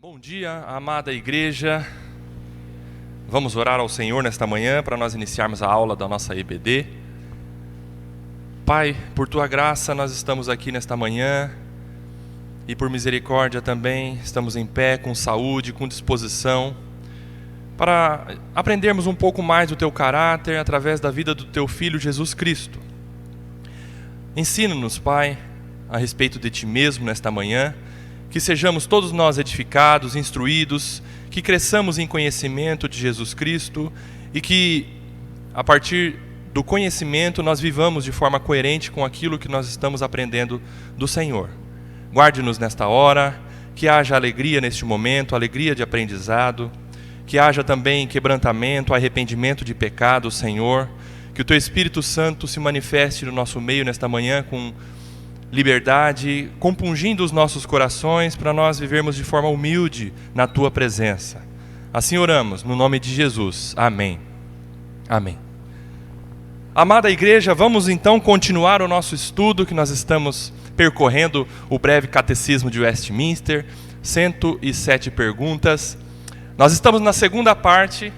Bom dia, amada igreja. Vamos orar ao Senhor nesta manhã para nós iniciarmos a aula da nossa EBD. Pai, por Tua graça nós estamos aqui nesta manhã e por misericórdia também estamos em pé, com saúde, com disposição, para aprendermos um pouco mais do Teu caráter através da vida do Teu Filho Jesus Cristo. Ensina-nos, Pai, a respeito de Ti mesmo nesta manhã, que sejamos todos nós edificados, instruídos, que cresçamos em conhecimento de Jesus Cristo e que, a partir do conhecimento, nós vivamos de forma coerente com aquilo que nós estamos aprendendo do Senhor. Guarde-nos nesta hora, que haja alegria neste momento, alegria de aprendizado, que haja também quebrantamento, arrependimento de pecado, Senhor, que o Teu Espírito Santo se manifeste no nosso meio nesta manhã com liberdade, compungindo os nossos corações para nós vivermos de forma humilde na Tua presença. Assim oramos, no nome de Jesus. Amém. Amém. Amada igreja, vamos então continuar o nosso estudo que nós estamos percorrendo, o breve catecismo de Westminster, 107 perguntas. Nós estamos na segunda parte,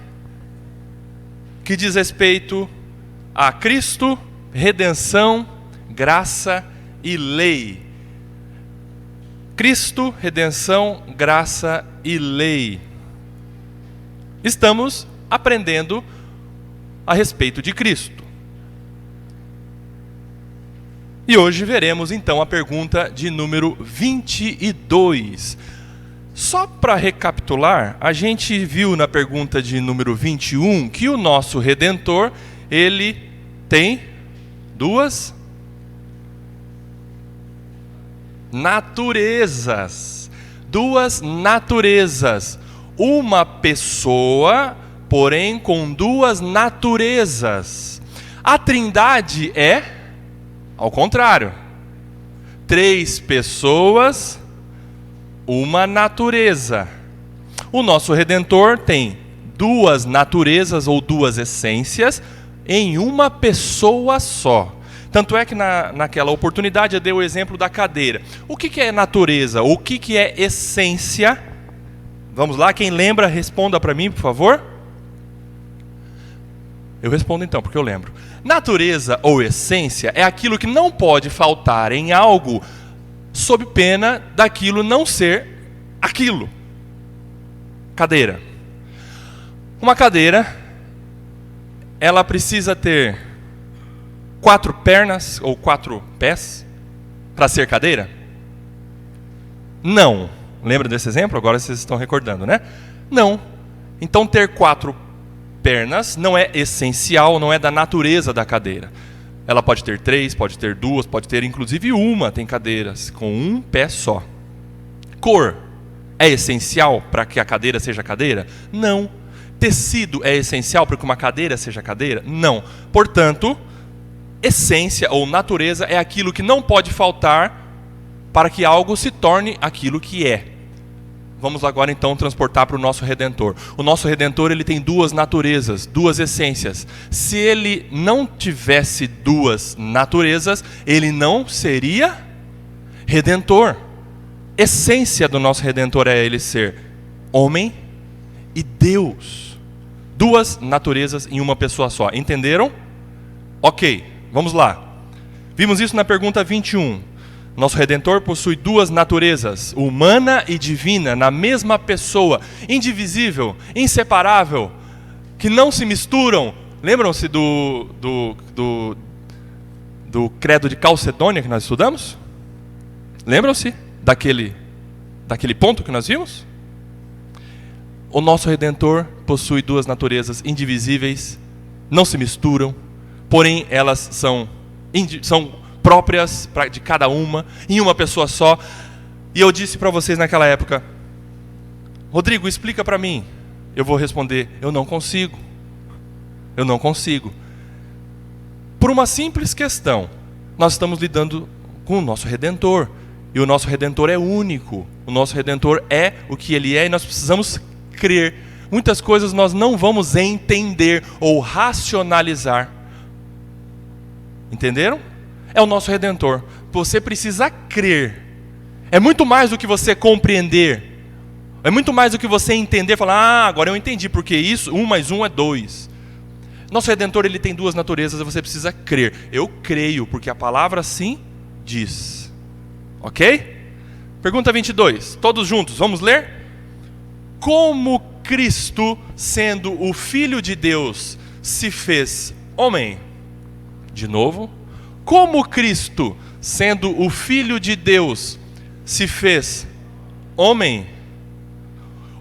que diz respeito a Cristo, redenção, graça e lei. Cristo, redenção, graça e lei. Estamos aprendendo a respeito de Cristo. E hoje veremos então a pergunta de número 22. Só para recapitular, a gente viu na pergunta de número 21 que o nosso Redentor, ele tem duas naturezas. Duas naturezas. Uma pessoa, porém com duas naturezas. A Trindade é ao contrário. Três pessoas, uma natureza. O nosso Redentor tem duas naturezas ou duas essências em uma pessoa só. Tanto é que naquela oportunidade eu dei o exemplo da cadeira. O que é natureza? O que é essência? Vamos lá, quem lembra, responda para mim, por favor. Eu respondo então, porque eu lembro. Natureza ou essência é aquilo que não pode faltar em algo sob pena daquilo não ser aquilo. Cadeira. Uma cadeira, ela precisa ter 4 pernas ou 4 pés para ser cadeira? Não. Lembra desse exemplo? Agora vocês estão recordando, né? Não. Então ter 4 pernas não é essencial, não é da natureza da cadeira. Ela pode ter 3, pode ter 2, pode ter inclusive uma. Tem cadeiras com um pé só. Cor é essencial para que a cadeira seja cadeira? Não. Tecido é essencial para que uma cadeira seja cadeira? Não. Portanto, essência ou natureza é aquilo que não pode faltar para que algo se torne aquilo que é. Vamos agora então transportar para o nosso Redentor. O nosso Redentor, ele tem duas naturezas, duas essências. Se ele não tivesse duas naturezas, ele não seria Redentor. Essência do nosso Redentor é ele ser homem e Deus. Duas naturezas em uma pessoa só. Entenderam? Ok, vamos lá. Vimos isso na pergunta 21. Nosso Redentor possui duas naturezas, humana e divina, na mesma pessoa, indivisível, inseparável, que não se misturam. Lembram-se do credo de Calcedônia que nós estudamos? Lembram-se daquele ponto que nós vimos? O nosso Redentor possui duas naturezas indivisíveis, não se misturam, porém elas são próprias de cada uma, em uma pessoa só. E eu disse para vocês naquela época: Rodrigo, explica para mim. Eu vou responder: eu não consigo. Eu não consigo. Por uma simples questão. Nós estamos lidando com o nosso Redentor. E o nosso Redentor é único. O nosso Redentor é o que Ele é e nós precisamos crer. Muitas coisas nós não vamos entender ou racionalizar. Entenderam? É o nosso Redentor. Você precisa crer. É muito mais do que você compreender. É muito mais do que você entender e falar, agora eu entendi, porque isso, 1 mais 1 é 2. Nosso Redentor, ele tem duas naturezas e você precisa crer. Eu creio, porque a palavra assim diz. Ok? Pergunta 22. Todos juntos, vamos ler? Como Cristo, sendo o Filho de Deus, se fez homem? De novo. Como Cristo, sendo o Filho de Deus, se fez homem?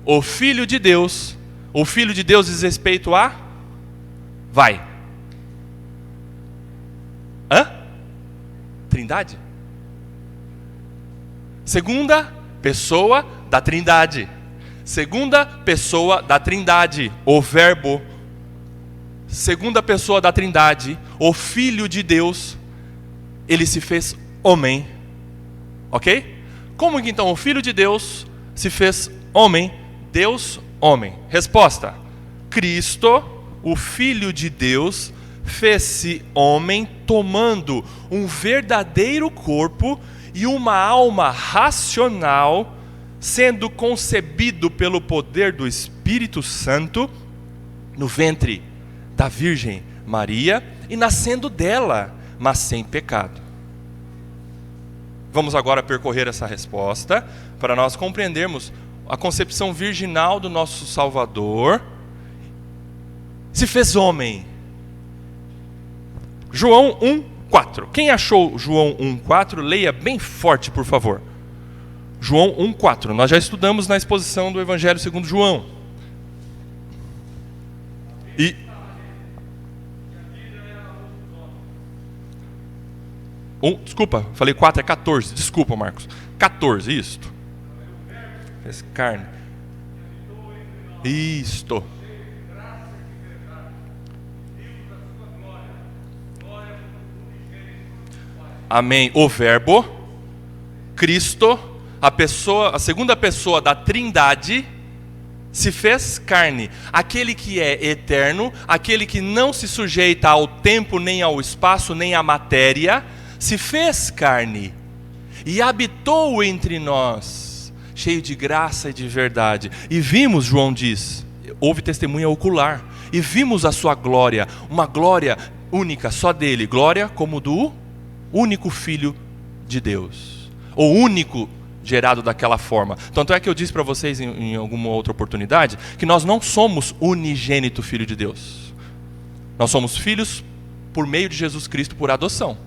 O Filho de Deus diz respeito a... Vai. Trindade? Segunda pessoa da Trindade. Segunda pessoa da Trindade. O Verbo. Segunda pessoa da Trindade. O Filho de Deus. Ele se fez homem. Ok? Como que então o Filho de Deus se fez homem? Deus, homem. Resposta. Cristo, o Filho de Deus, fez-se homem tomando um verdadeiro corpo e uma alma racional, sendo concebido pelo poder do Espírito Santo no ventre da Virgem Maria e nascendo dela, mas sem pecado. Vamos agora percorrer essa resposta para nós compreendermos a concepção virginal do nosso Salvador. Se fez homem. João 1:4. Quem achou João 1:4, leia bem forte, por favor. João 1:4. Nós já estudamos na exposição do Evangelho segundo João. Desculpa, falei 4, é 14. Desculpa, Marcos. 14, isto. Fez carne. Isto. Amém. O Verbo, Cristo, a segunda pessoa da Trindade, se fez carne. Aquele que é eterno, aquele que não se sujeita ao tempo, nem ao espaço, nem à matéria, se fez carne e habitou entre nós, cheio de graça e de verdade. E vimos, João diz, houve testemunha ocular, e vimos a sua glória, uma glória única, só dele, glória como do único Filho de Deus, o único gerado daquela forma. Tanto é que eu disse para vocês em alguma outra oportunidade, que nós não somos unigênito Filho de Deus. Nós somos filhos por meio de Jesus Cristo por adoção.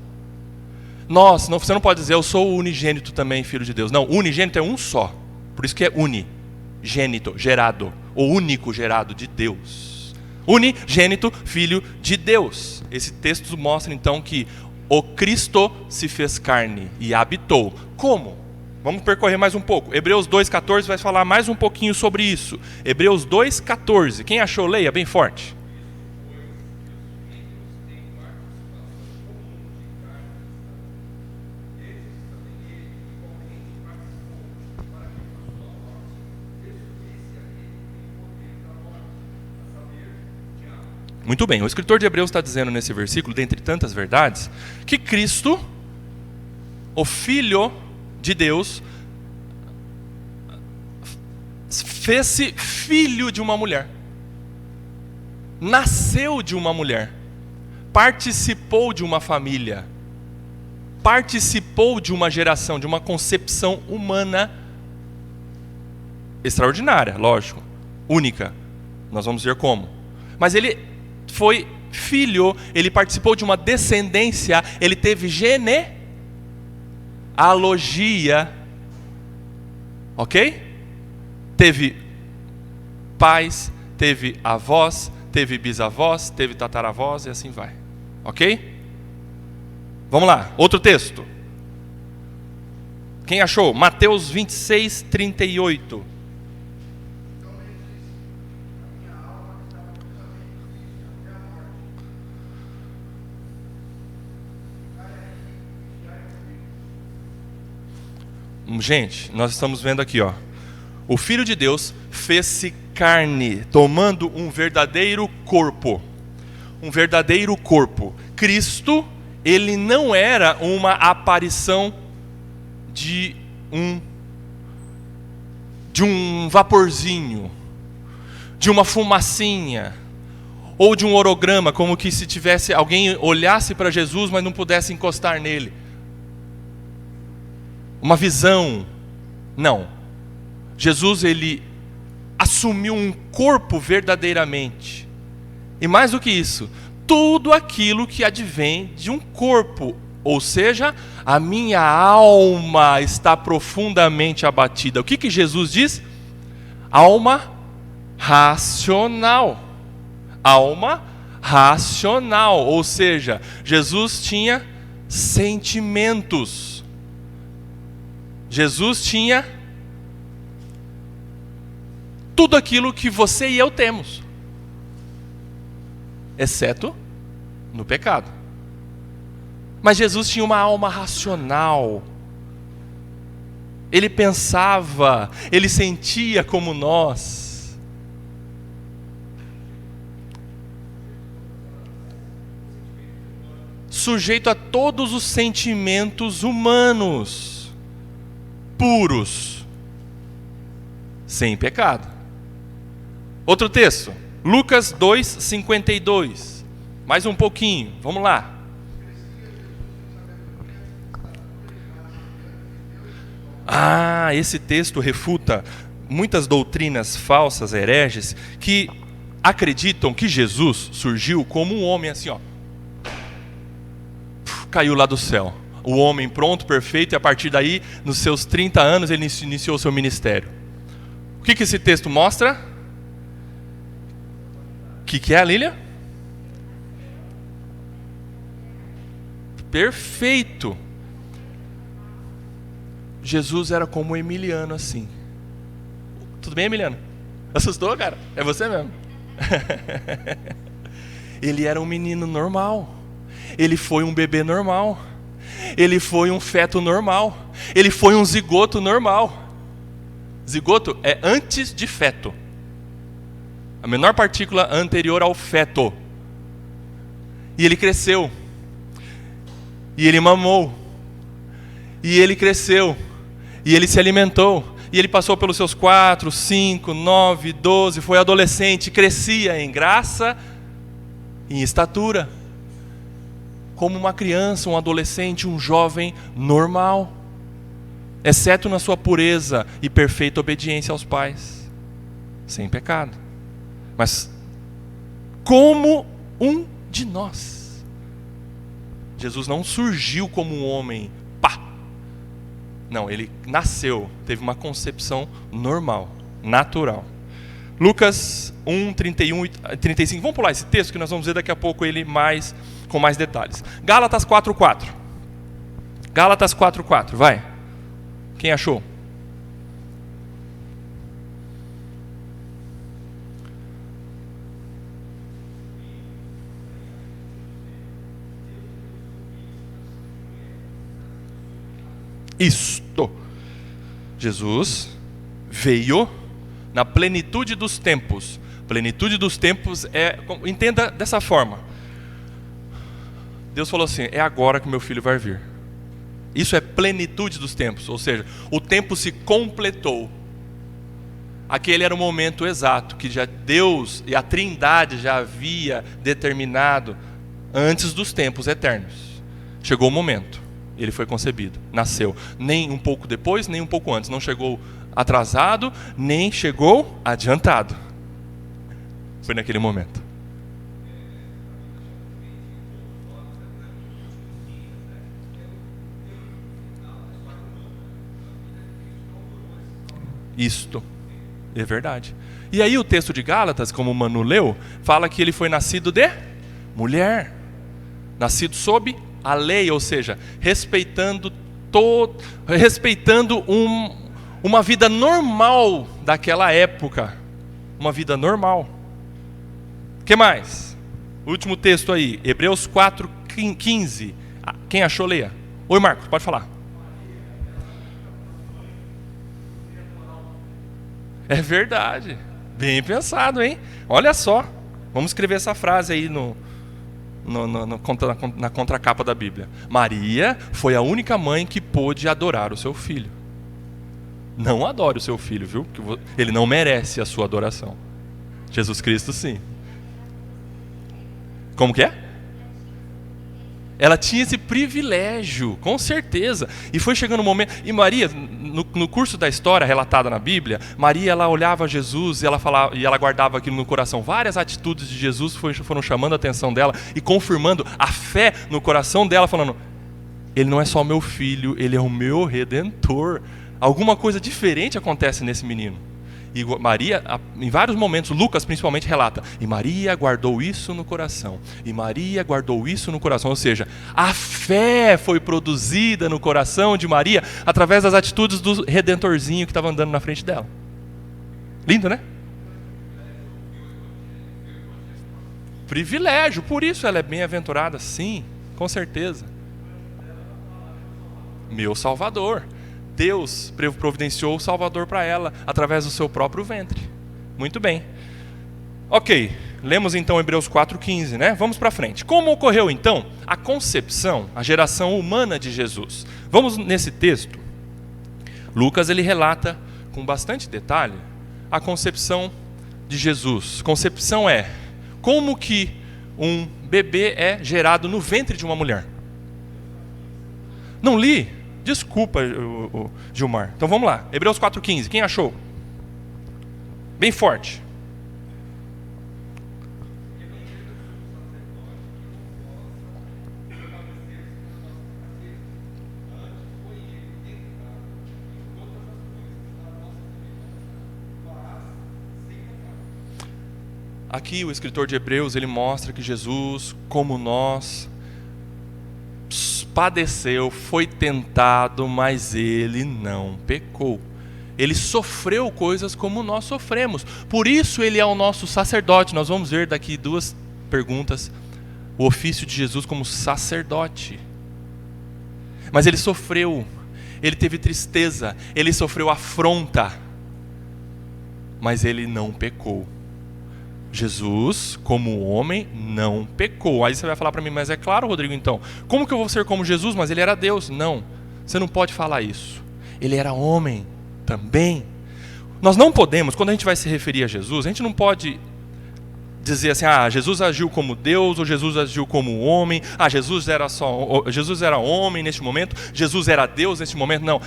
Você não pode dizer, eu sou o unigênito também, Filho de Deus. Não, unigênito é um só. Por isso que é unigênito, gerado. O único gerado de Deus. Unigênito, Filho de Deus. Esse texto mostra então que o Cristo se fez carne e habitou. Como? Vamos percorrer mais um pouco. Hebreus 2,14 vai falar mais um pouquinho sobre isso. Hebreus 2,14. Quem achou, leia bem forte. Muito bem, o escritor de Hebreus está dizendo nesse versículo, dentre tantas verdades, que Cristo, o Filho de Deus, fez-se filho de uma mulher, nasceu de uma mulher, participou de uma família, participou de uma geração, de uma concepção humana extraordinária, lógico, única, nós vamos ver como, mas ele foi filho, ele participou de uma descendência, ele teve genealogia, ok? Teve pais, teve avós, teve bisavós, teve tataravós e assim vai, ok? Vamos lá, outro texto. Quem achou? Mateus 26:38. Gente, nós estamos vendo aqui, ó. O Filho de Deus fez-se carne, tomando um verdadeiro corpo. Um verdadeiro corpo. Cristo, ele não era uma aparição de de um vaporzinho, de uma fumacinha, ou de um orograma, como que se tivesse alguém olhasse para Jesus, mas não pudesse encostar nele. Uma visão. Não. Jesus, ele assumiu um corpo verdadeiramente. E mais do que isso, tudo aquilo que advém de um corpo. Ou seja, a minha alma está profundamente abatida. O que Jesus diz? Alma racional. Alma racional. Ou seja, Jesus tinha sentimentos. Jesus tinha tudo aquilo que você e eu temos, exceto no pecado. Mas Jesus tinha uma alma racional. Ele pensava, ele sentia como nós. Sujeito a todos os sentimentos humanos, puros, sem pecado. Outro texto, Lucas 2:52. Mais um pouquinho, vamos lá. Esse texto refuta muitas doutrinas falsas, hereges, que acreditam que Jesus surgiu como um homem assim, ó. Caiu lá do céu. O homem pronto, perfeito, e a partir daí, nos seus 30 anos, ele iniciou o seu ministério. O que esse texto mostra? O que é a Lília? Perfeito. Jesus era como o Emiliano, assim. Tudo bem, Emiliano? Assustou, cara? É você mesmo. Ele era um menino normal. Ele foi um bebê normal. Ele foi um feto normal. Ele foi um zigoto normal. Zigoto é antes de feto. A menor partícula anterior ao feto. E ele cresceu. E ele mamou. E ele cresceu. E ele se alimentou. E ele passou pelos seus 4, 5, 9, 12, foi adolescente, crescia em graça e em estatura. Como uma criança, um adolescente, um jovem normal. Exceto na sua pureza e perfeita obediência aos pais. Sem pecado. Mas como um de nós. Jesus não surgiu como um homem, pá. Não, ele nasceu, teve uma concepção normal, natural. Lucas 1, 31 e 35. Vamos pular esse texto que nós vamos ver daqui a pouco ele com mais detalhes. Gálatas 4:4. Gálatas 4:4, vai. Quem achou? Isto. Jesus veio na plenitude dos tempos. Plenitude dos tempos entenda dessa forma. Deus falou assim: é agora que meu filho vai vir. Isso é plenitude dos tempos, ou seja, o tempo se completou. Aquele era o momento exato que já Deus e a Trindade já havia determinado antes dos tempos eternos. Chegou o momento. Ele foi concebido, nasceu. Nem um pouco depois, nem um pouco antes. Não chegou atrasado, nem chegou adiantado. Foi naquele momento. Isto é verdade. E aí o texto de Gálatas, como o Manu leu, fala que ele foi nascido de mulher. Nascido sob a lei, ou seja, respeitando uma vida normal daquela época. Uma vida normal. O que mais? O último texto aí, Hebreus 4:15. Quem achou, leia. Oi, Marcos, pode falar. É verdade. Bem pensado, hein? Olha só. Vamos escrever essa frase aí na contracapa da Bíblia. Maria foi a única mãe que pôde adorar o seu filho. Não adore o seu filho, viu? Ele não merece a sua adoração. Jesus Cristo, sim. Como que é? Ela tinha esse privilégio, com certeza. E foi chegando um momento... E Maria, no curso da história relatada na Bíblia, Maria, ela olhava Jesus e ela guardava aquilo no coração. Várias atitudes de Jesus foram chamando a atenção dela e confirmando a fé no coração dela, falando: ele não é só meu filho, ele é o meu Redentor. Alguma coisa diferente acontece nesse menino. E Maria, em vários momentos, Lucas principalmente relata: e Maria guardou isso no coração, e Maria guardou isso no coração. Ou seja, a fé foi produzida no coração de Maria através das atitudes do Redentorzinho que estava andando na frente dela. Lindo, né? Privilégio, por isso ela é bem-aventurada, sim, com certeza. Meu Salvador. Deus providenciou o Salvador para ela através do seu próprio ventre. Muito bem. Ok, lemos então Hebreus 4,15, né? Vamos para frente. Como ocorreu então a concepção, a geração humana de Jesus? Vamos nesse texto. Lucas, ele relata com bastante detalhe a concepção de Jesus. Concepção é como que um bebê é gerado no ventre de uma mulher. Não li? Desculpa, Gilmar. Então vamos lá. Hebreus 4,15. Quem achou? Bem forte. Aqui o escritor de Hebreus, ele mostra que Jesus, como nós, padeceu, foi tentado, mas ele não pecou. Ele sofreu coisas como nós sofremos. Por isso ele é o nosso sacerdote. Nós vamos ver daqui 2 perguntas. O ofício de Jesus como sacerdote. Mas ele sofreu. Ele teve tristeza. Ele sofreu afronta. Mas ele não pecou. Jesus, como homem, não pecou. Aí você vai falar para mim: mas é claro, Rodrigo, então, como que eu vou ser como Jesus? Mas ele era Deus. Não, você não pode falar isso. Ele era homem também. Nós não podemos, quando a gente vai se referir a Jesus, a gente não pode dizer assim: ah, Jesus agiu como Deus, ou Jesus agiu como homem, ah, Jesus era homem neste momento, Jesus era Deus neste momento. Não.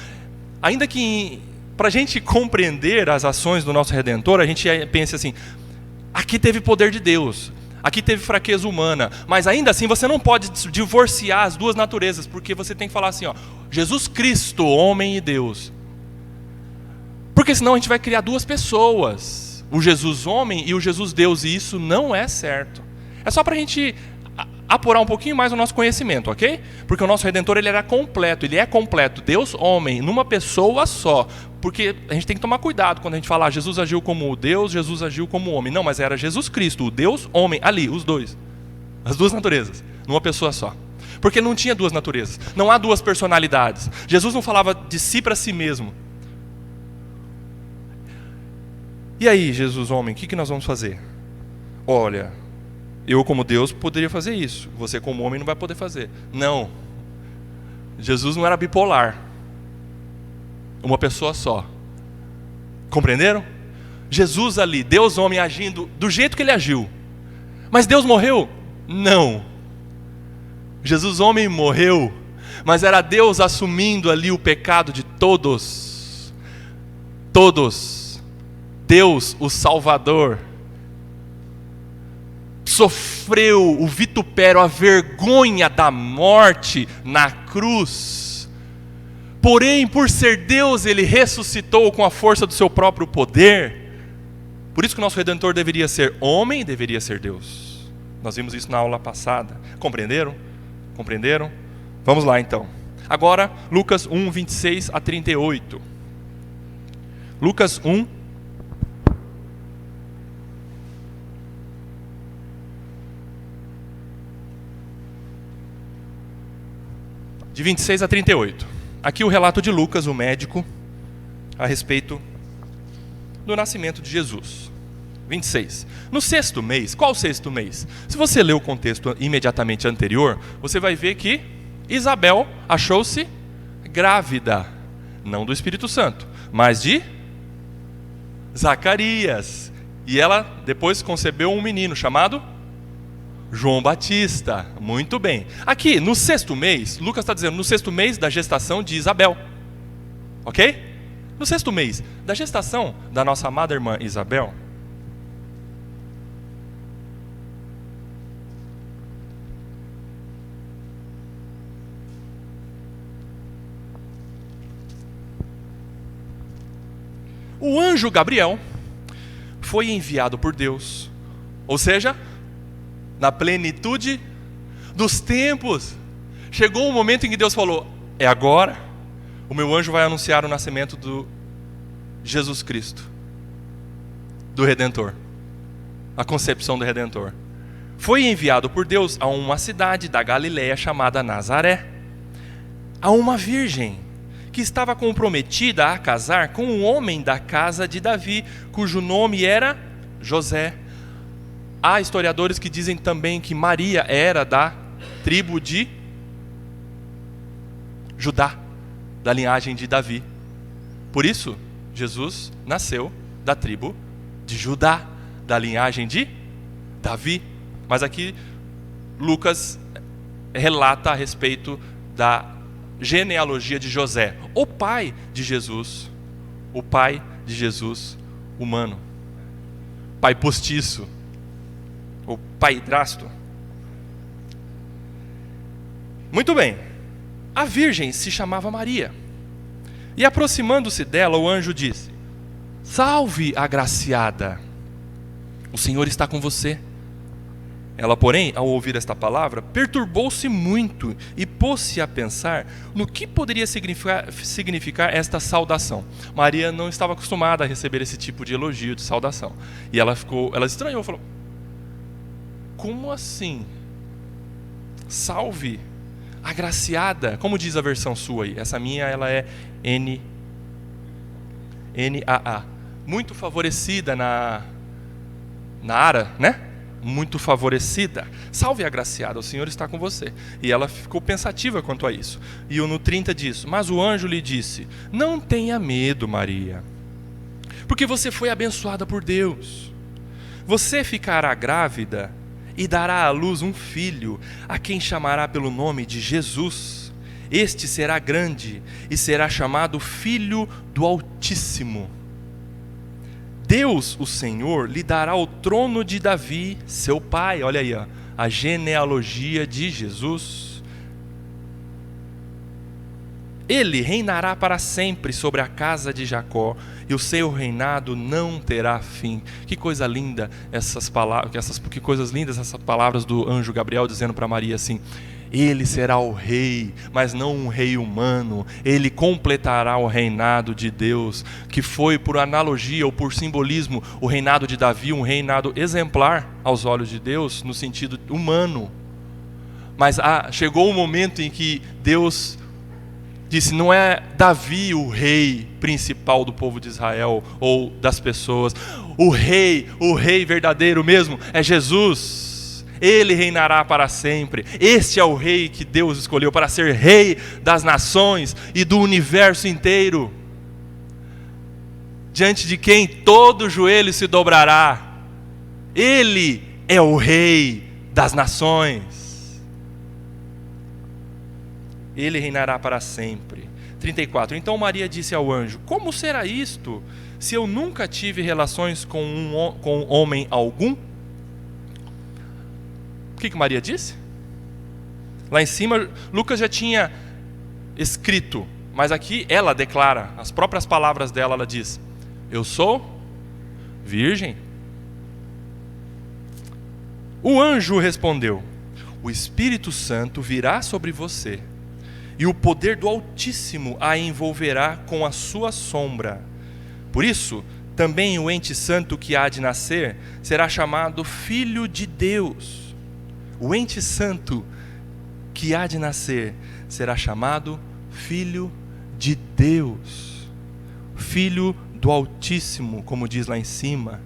Ainda que, para a gente compreender as ações do nosso Redentor, a gente pense assim: aqui teve poder de Deus, aqui teve fraqueza humana, mas ainda assim você não pode divorciar as duas naturezas, porque você tem que falar assim, ó, Jesus Cristo, homem e Deus. Porque senão a gente vai criar duas pessoas, o Jesus homem e o Jesus Deus, e isso não é certo. É só para a gente apurar um pouquinho mais o nosso conhecimento, ok? Porque o nosso Redentor, ele era completo, ele é completo, Deus homem, numa pessoa só. Porque a gente tem que tomar cuidado quando a gente fala: Jesus agiu como Deus, Jesus agiu como homem. Não, mas era Jesus Cristo, o Deus homem, ali, os dois. As duas naturezas, numa pessoa só. Porque não tinha duas naturezas, não há duas personalidades. Jesus não falava de si para si mesmo. E aí, Jesus homem, o que nós vamos fazer? Olha, eu como Deus poderia fazer isso, você como homem não vai poder fazer. Não, Jesus não era bipolar, uma pessoa só. Compreenderam? Jesus ali, Deus homem agindo do jeito que ele agiu. Mas Deus morreu? Não. Jesus homem morreu, mas era Deus assumindo ali o pecado de todos. Todos. Deus, o Salvador, sofreu o vitupério, a vergonha da morte na cruz. Porém, por ser Deus, ele ressuscitou com a força do seu próprio poder. Por isso que o nosso Redentor deveria ser homem e deveria ser Deus. Nós vimos isso na aula passada. Compreenderam? Compreenderam? Vamos lá então. Agora, Lucas 1, 26 a 38. Lucas 1, de 26 a 38. Aqui o relato de Lucas, o médico, a respeito do nascimento de Jesus. 26. No 6º mês, qual o 6º mês? Se você ler o contexto imediatamente anterior, você vai ver que Isabel achou-se grávida. não do Espírito Santo, mas de Zacarias. E ela depois concebeu um menino chamado João Batista. Muito bem. Aqui, no 6º mês, Lucas está dizendo, no 6º mês da gestação de Isabel. Ok? No 6º mês da gestação da nossa amada irmã Isabel, o anjo Gabriel foi enviado por Deus, ou seja, na plenitude dos tempos, chegou um momento em que Deus falou: é agora, o meu anjo vai anunciar o nascimento do Jesus Cristo, do Redentor, a concepção do Redentor. Foi enviado por Deus a uma cidade da Galileia chamada Nazaré, a uma virgem que estava comprometida a casar com um homem da casa de Davi, cujo nome era José. Há historiadores que dizem também que Maria era da tribo de Judá, da linhagem de Davi. Por isso, Jesus nasceu da tribo de Judá, da linhagem de Davi. Mas aqui Lucas relata a respeito da genealogia de José, o pai de Jesus humano, pai postiço, o paidrasto. Muito bem, a virgem se chamava Maria, e aproximando-se dela, o anjo disse: salve, agraciada, o Senhor está com você. Ela, porém, ao ouvir esta palavra, perturbou-se muito e pôs-se a pensar no que poderia significar esta saudação. Maria não estava acostumada a receber esse tipo de elogio, de saudação. E ela estranhou, falou: como assim? Salve, agraciada. Como diz a versão sua aí? Essa minha, ela é N-A-A. Muito favorecida na Ara, né? Muito favorecida. Salve, agraciada, o Senhor está com você. E ela ficou pensativa quanto a isso. E no 30 diz: mas o anjo lhe disse: não tenha medo, Maria, porque você foi abençoada por Deus. Você ficará grávida e dará à luz um filho, a quem chamará pelo nome de Jesus. Este será grande e será chamado Filho do Altíssimo. Deus, o Senhor, lhe dará o trono de Davi, seu pai. Olha aí, ó, a genealogia de Jesus. Ele reinará para sempre sobre a casa de Jacó, e o seu reinado não terá fim. Que coisa linda essas palavras, que coisas lindas essas palavras do anjo Gabriel dizendo para Maria assim: ele será o rei, mas não um rei humano. Ele completará o reinado de Deus, que foi, por analogia ou por simbolismo, o reinado de Davi, um reinado exemplar aos olhos de Deus, no sentido humano. Mas chegou o momento em que Deus disse: não é Davi o rei principal do povo de Israel ou das pessoas. O rei verdadeiro mesmo é Jesus. Ele reinará para sempre. Este é o rei que Deus escolheu para ser rei das nações e do universo inteiro, diante de quem todo joelho se dobrará. Ele é o rei das nações. Ele reinará para sempre. 34. Então Maria disse ao anjo: como será isto, se eu nunca tive relações com homem algum? O que Maria disse? Lá em cima, Lucas já tinha escrito, mas aqui ela declara, as próprias palavras dela, ela diz: eu sou virgem. O anjo respondeu: o Espírito Santo virá sobre você, e o poder do Altíssimo a envolverá com a sua sombra. Por isso, também o ente santo que há de nascer será chamado Filho de Deus. O ente santo que há de nascer será chamado Filho de Deus, Filho do Altíssimo, como diz lá em cima.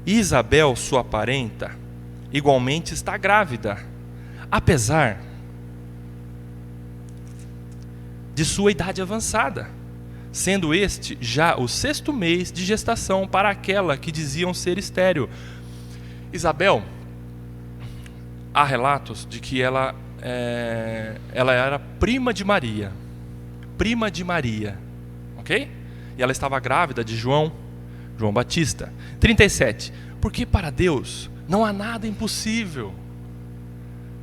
Isabel, sua parenta, igualmente está grávida, apesar de sua idade avançada. sendo este já o 6º mês de gestação para aquela que diziam ser estéril. Isabel, há relatos de que ela era prima de Maria, ok? E ela estava grávida de João Batista. 37. Porque para Deus não há nada impossível.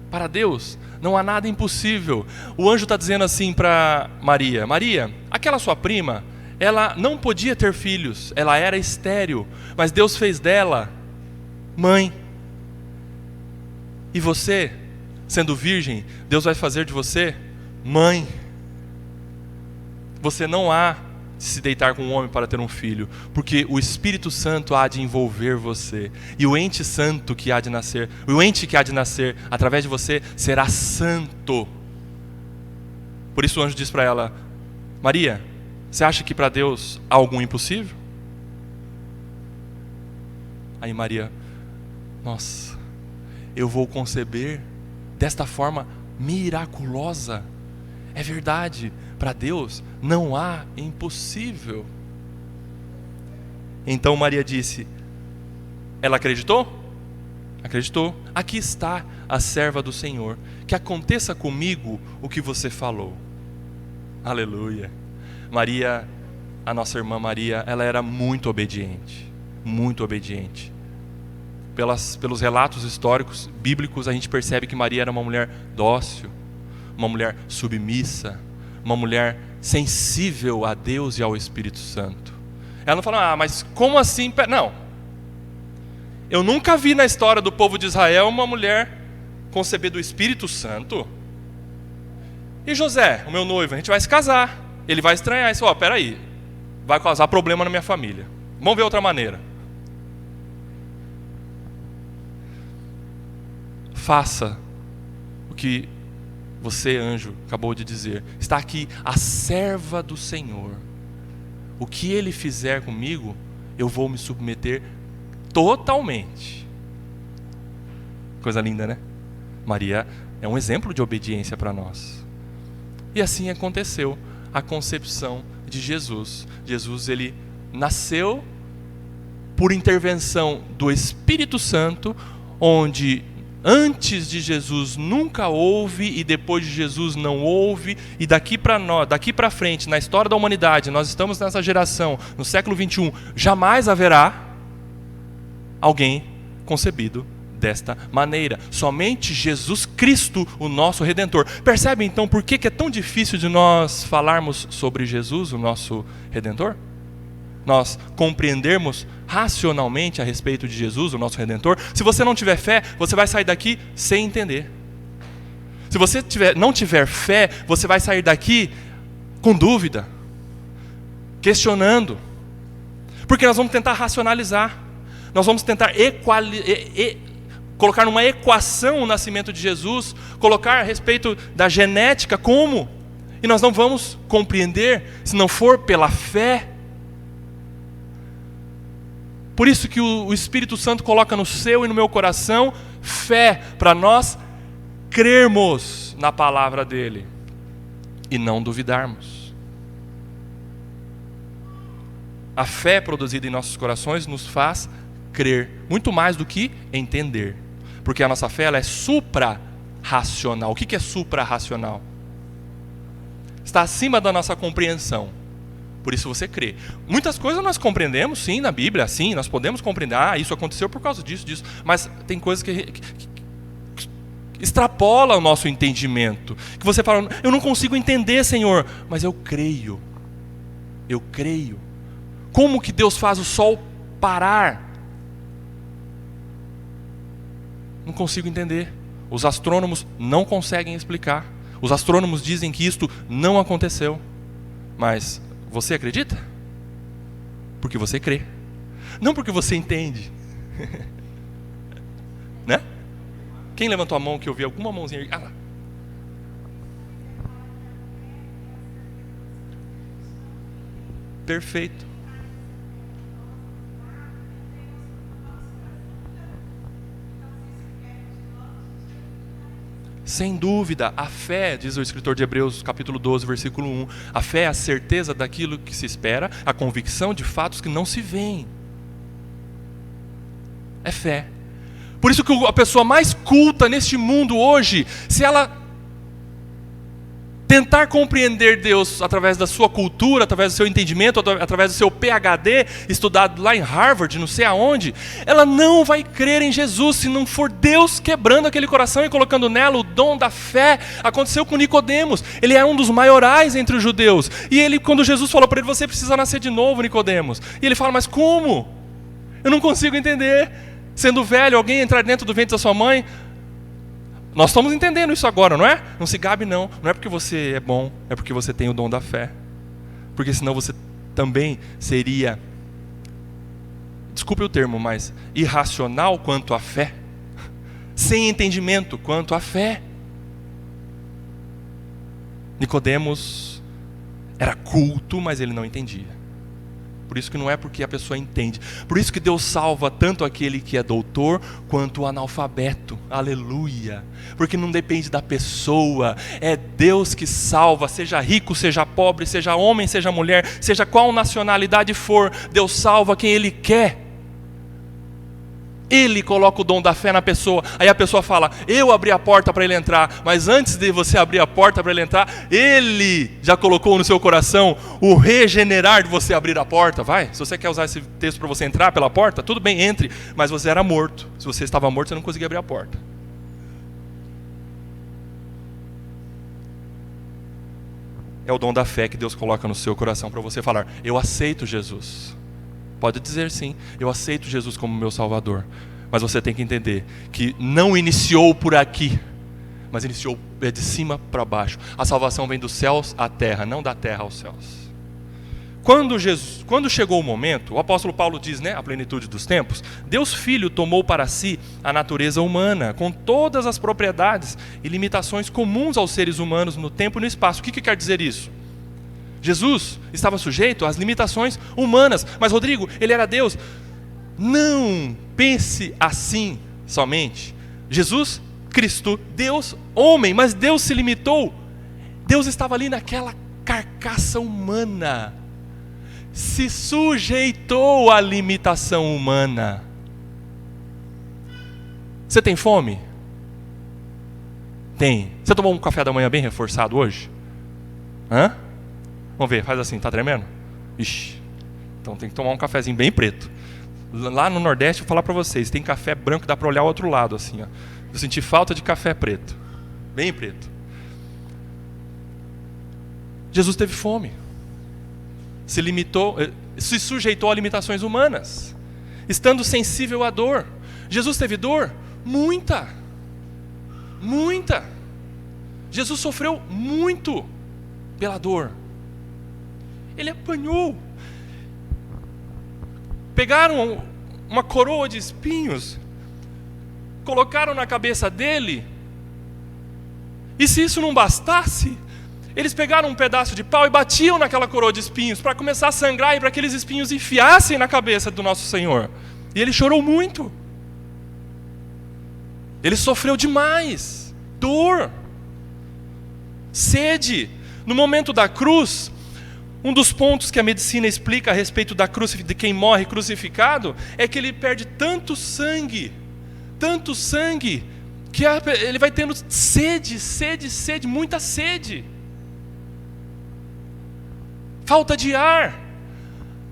Para Deus não há nada impossível. O anjo está dizendo assim para Maria: Maria, aquela sua prima, ela não podia ter filhos, ela era estéril, mas Deus fez dela mãe. E você, sendo virgem, Deus vai fazer de você mãe. Você não há de se deitar com um homem para ter um filho, porque o Espírito Santo há de envolver você, e o ente santo que há de nascer, o ente que há de nascer através de você será santo. Por isso o anjo diz para ela: Maria, você acha que para Deus há algum impossível? Aí Maria: nossa, eu vou conceber desta forma miraculosa. É verdade, para Deus não há impossível. Então Maria disse, ela acreditou? Acreditou. Aqui está a serva do Senhor, que aconteça comigo o que você falou. Aleluia. Maria, a nossa irmã Maria, ela era muito obediente, muito obediente. Pelos relatos históricos, bíblicos, a gente percebe que Maria era uma mulher dócil, uma mulher submissa, uma mulher sensível a Deus e ao Espírito Santo. Ela não falou: mas como assim? Não. Eu nunca vi na história do povo de Israel uma mulher conceber do Espírito Santo. E José, o meu noivo, a gente vai se casar. Ele vai estranhar isso. Peraí, vai causar problema na minha família. Vamos ver outra maneira. Faça o que você, anjo, acabou de dizer. Está aqui a serva do Senhor. O que Ele fizer comigo, eu vou me submeter totalmente. Coisa linda, né? Maria é um exemplo de obediência para nós. E assim aconteceu a concepção de Jesus. Jesus, ele nasceu por intervenção do Espírito Santo, onde antes de Jesus nunca houve e depois de Jesus não houve, e daqui para frente, na história da humanidade, nós estamos nessa geração, no século 21, jamais haverá alguém concebido desta maneira. Somente Jesus Cristo, o nosso Redentor. Percebe então por que é tão difícil de nós falarmos sobre Jesus, o nosso Redentor? Nós compreendermos racionalmente a respeito de Jesus, o nosso Redentor. Se você não tiver fé, você vai sair daqui sem entender. Se você não tiver fé, você vai sair daqui com dúvida, questionando. Porque nós vamos tentar racionalizar. Nós vamos tentar colocar numa equação o nascimento de Jesus, colocar a respeito da genética como, e nós não vamos compreender se não for pela fé. Por isso que o Espírito Santo coloca no seu e no meu coração fé, para nós crermos na palavra dele e não duvidarmos. A fé produzida em nossos corações nos faz crer, muito mais do que entender. Porque a nossa fé, ela é supra-racional. O que é supra-racional? Está acima da nossa compreensão. Por isso você crê. Muitas coisas nós compreendemos, sim, na Bíblia, sim, nós podemos compreender. Isso aconteceu por causa disso. Mas tem coisas que extrapola o nosso entendimento. Que você fala, eu não consigo entender, Senhor, mas eu creio. Eu creio. Como que Deus faz o sol parar? Não consigo entender. Os astrônomos não conseguem explicar. Os astrônomos dizem que isto não aconteceu. Mas você acredita? Porque você crê. Não porque você entende. Né? Quem levantou a mão que eu vi alguma mãozinha? Lá. Perfeito. Sem dúvida, a fé, diz o escritor de Hebreus capítulo 12, versículo 1, a fé é a certeza daquilo que se espera, a convicção de fatos que não se veem. É fé. Por isso que a pessoa mais culta neste mundo hoje, se ela tentar compreender Deus através da sua cultura, através do seu entendimento, através do seu PhD, estudado lá em Harvard, não sei aonde, ela não vai crer em Jesus se não for Deus quebrando aquele coração e colocando nela o dom da fé. Aconteceu com Nicodemos, ele era um dos maiorais entre os judeus, e ele, quando Jesus falou para ele, você precisa nascer de novo, Nicodemos, e ele fala, mas como? Eu não consigo entender, sendo velho, alguém entrar dentro do ventre da sua mãe. Nós estamos entendendo isso agora, não é? Não se gabe não. Não é porque você é bom, é porque você tem o dom da fé. Porque senão você também seria, desculpe o termo, mas irracional quanto à fé. Sem entendimento quanto à fé. Nicodemos era culto, mas ele não entendia. Por isso que não é porque a pessoa entende. Por isso que Deus salva tanto aquele que é doutor, quanto o analfabeto. Aleluia. Porque não depende da pessoa. É Deus que salva. Seja rico, seja pobre, seja homem, seja mulher, seja qual nacionalidade for. Deus salva quem Ele quer. Ele coloca o dom da fé na pessoa. Aí a pessoa fala, eu abri a porta para ele entrar. Mas antes de você abrir a porta para ele entrar, Ele já colocou no seu coração o regenerar de você abrir a porta. Vai, se você quer usar esse texto para você entrar pela porta, tudo bem, entre. Mas você era morto. Se você estava morto, você não conseguia abrir a porta. É o dom da fé que Deus coloca no seu coração para você falar, eu aceito Jesus. Pode dizer sim, eu aceito Jesus como meu Salvador. Mas você tem que entender que não iniciou por aqui, mas iniciou de cima para baixo. A salvação vem dos céus à terra, não da terra aos céus. Quando chegou o momento, o apóstolo Paulo diz, né, a plenitude dos tempos, Deus Filho tomou para si a natureza humana, com todas as propriedades e limitações comuns aos seres humanos no tempo e no espaço. O que quer dizer isso? Jesus estava sujeito às limitações humanas. Mas Rodrigo, ele era Deus. Não pense assim somente. Jesus, Cristo, Deus, homem, mas Deus se limitou. Deus estava ali naquela carcaça humana. Se sujeitou à limitação humana. Você tem fome? Tem. Você tomou um café da manhã bem reforçado hoje? Hã? Vamos ver, faz assim, tá tremendo? Ixi, então tem que tomar um cafezinho bem preto. Lá no Nordeste, vou falar para vocês, tem café branco, dá para olhar o outro lado, assim, ó. Eu senti falta de café preto, bem preto. Jesus teve fome, se limitou, se sujeitou a limitações humanas, estando sensível à dor. Jesus teve dor? Muita. Jesus sofreu muito pela dor. Ele apanhou. Pegaram uma coroa de espinhos, colocaram na cabeça dele, e se isso não bastasse, eles pegaram um pedaço de pau e batiam naquela coroa de espinhos, para começar a sangrar e para aqueles espinhos enfiassem na cabeça do nosso Senhor. E ele chorou muito. Ele sofreu demais. Dor. Sede. No momento da cruz, um dos pontos que a medicina explica a respeito de quem morre crucificado, é que ele perde tanto sangue, que ele vai tendo sede, muita sede. Falta de ar.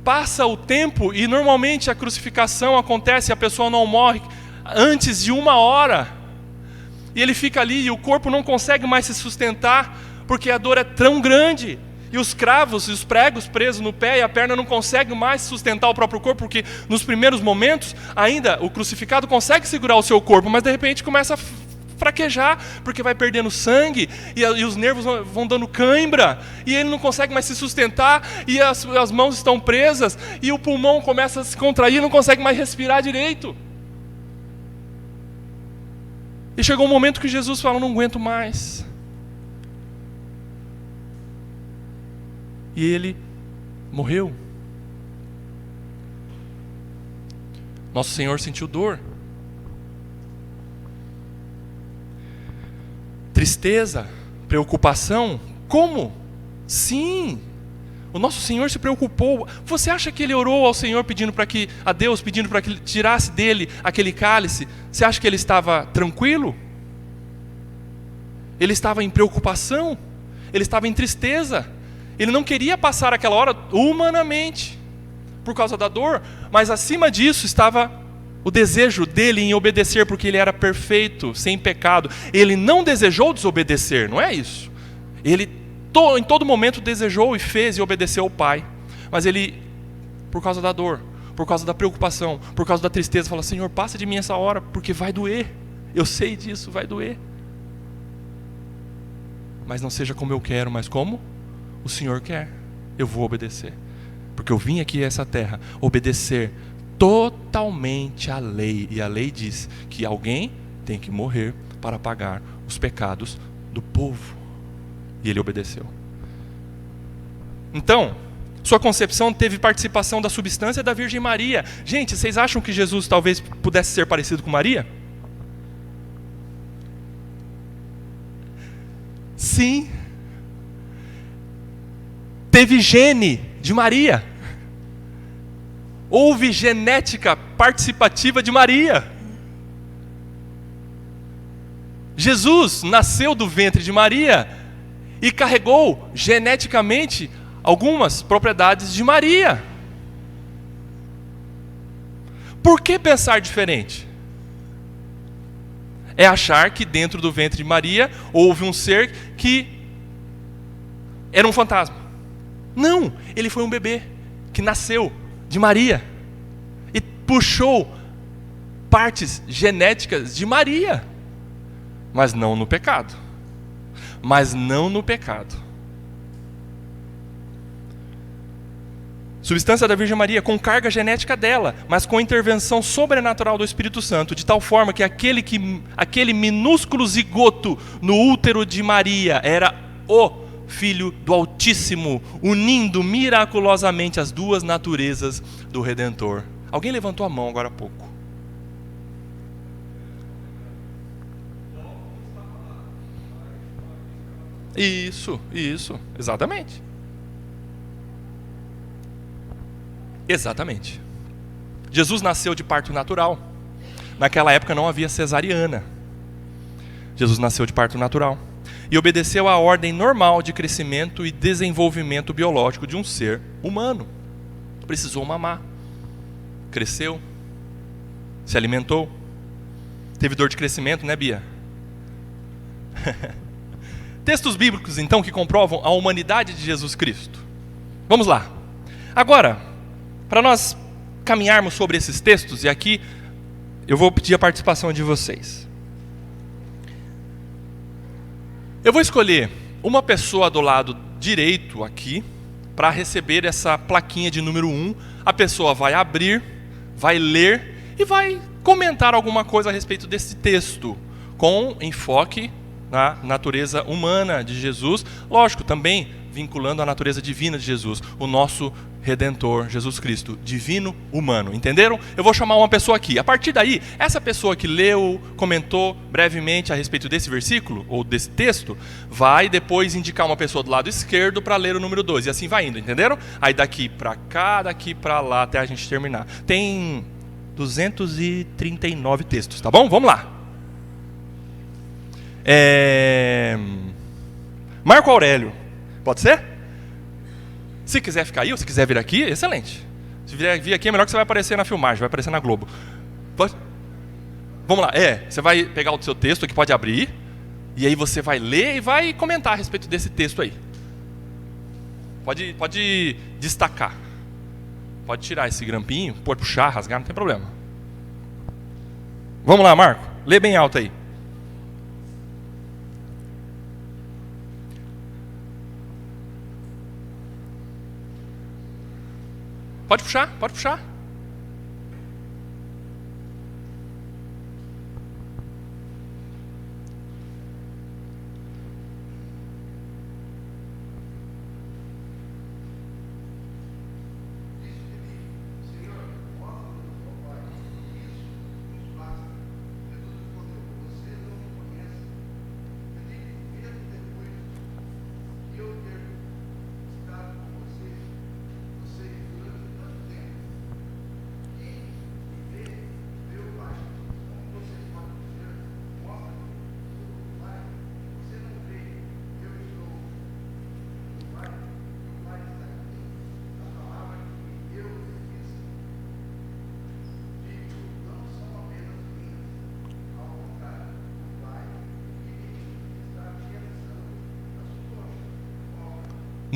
Passa o tempo e normalmente a crucificação acontece, a pessoa não morre antes de 1 hora. E ele fica ali e o corpo não consegue mais se sustentar, porque a dor é tão grande. E os cravos e os pregos presos no pé e a perna não conseguem mais sustentar o próprio corpo, porque nos primeiros momentos ainda o crucificado consegue segurar o seu corpo, mas de repente começa a fraquejar, porque vai perdendo sangue e os nervos vão dando cãibra, e ele não consegue mais se sustentar, e as mãos estão presas, e o pulmão começa a se contrair, não consegue mais respirar direito. E chegou um momento que Jesus fala, não aguento mais. E ele morreu. Nosso Senhor sentiu dor. tristeza, preocupação. Como? Sim, o nosso Senhor se preocupou. Você acha que ele orou ao Senhor a Deus pedindo para que ele tirasse dele aquele cálice? Você acha que ele estava tranquilo? Ele estava em preocupação, ele estava em tristeza. Ele não queria passar aquela hora humanamente, por causa da dor, mas acima disso estava o desejo dele em obedecer, porque ele era perfeito, sem pecado. Ele não desejou desobedecer, não é isso. Ele em todo momento desejou e fez e obedeceu ao Pai. Mas ele, por causa da dor, por causa da preocupação, por causa da tristeza, fala: Senhor, passa de mim essa hora, porque vai doer. Eu sei disso, vai doer. Mas não seja como eu quero, mas como o Senhor quer. Eu vou obedecer. Porque eu vim aqui a essa terra obedecer totalmente à lei. E a lei diz que alguém tem que morrer para pagar os pecados do povo. E ele obedeceu. Então, sua concepção teve participação da substância da Virgem Maria. Gente, vocês acham que Jesus talvez pudesse ser parecido com Maria? Sim. Teve gene de Maria. Houve genética participativa de Maria. Jesus nasceu do ventre de Maria e carregou geneticamente algumas propriedades de Maria. Por que pensar diferente? É achar que dentro do ventre de Maria houve um ser que era um fantasma. Não, ele foi um bebê que nasceu de Maria e puxou partes genéticas de Maria, mas não no pecado. Mas não no pecado. Substância da Virgem Maria com carga genética dela, mas com intervenção sobrenatural do Espírito Santo, de tal forma que aquele minúsculo zigoto no útero de Maria era o Filho do Altíssimo, unindo miraculosamente as duas naturezas do Redentor. Alguém levantou a mão agora há pouco. Isso, exatamente. Exatamente. Jesus nasceu de parto natural. Naquela época não havia cesariana. Jesus nasceu de parto natural e obedeceu à ordem normal de crescimento e desenvolvimento biológico de um ser humano. Precisou mamar. Cresceu. Se alimentou. Teve dor de crescimento, né, Bia? Textos bíblicos, então, que comprovam a humanidade de Jesus Cristo. Vamos lá. Agora, para nós caminharmos sobre esses textos, e aqui eu vou pedir a participação de vocês. Eu vou escolher uma pessoa do lado direito aqui, para receber essa plaquinha de número 1. A pessoa vai abrir, vai ler e vai comentar alguma coisa a respeito desse texto, com enfoque na natureza humana de Jesus, lógico, também vinculando a natureza divina de Jesus, o nosso Redentor, Jesus Cristo, divino, humano, entenderam? Eu vou chamar uma pessoa aqui, a partir daí, essa pessoa que leu, comentou brevemente a respeito desse versículo, ou desse texto, vai depois indicar uma pessoa do lado esquerdo para ler o número 2, e assim vai indo, entenderam? Aí daqui para cá, daqui para lá, até a gente terminar. Tem 239 textos, tá bom? Vamos lá. Marco Aurélio, pode ser? Se quiser ficar aí, ou se quiser vir aqui, excelente. Se vir aqui é melhor, que você vai aparecer na filmagem, vai aparecer na Globo. Pode? Vamos lá, você vai pegar o seu texto aqui, pode abrir, e aí você vai ler e vai comentar a respeito desse texto aí. Pode destacar. Pode tirar esse grampinho, pode puxar, rasgar, não tem problema. Vamos lá, Marco, lê bem alto aí. Pode puxar, pode puxar.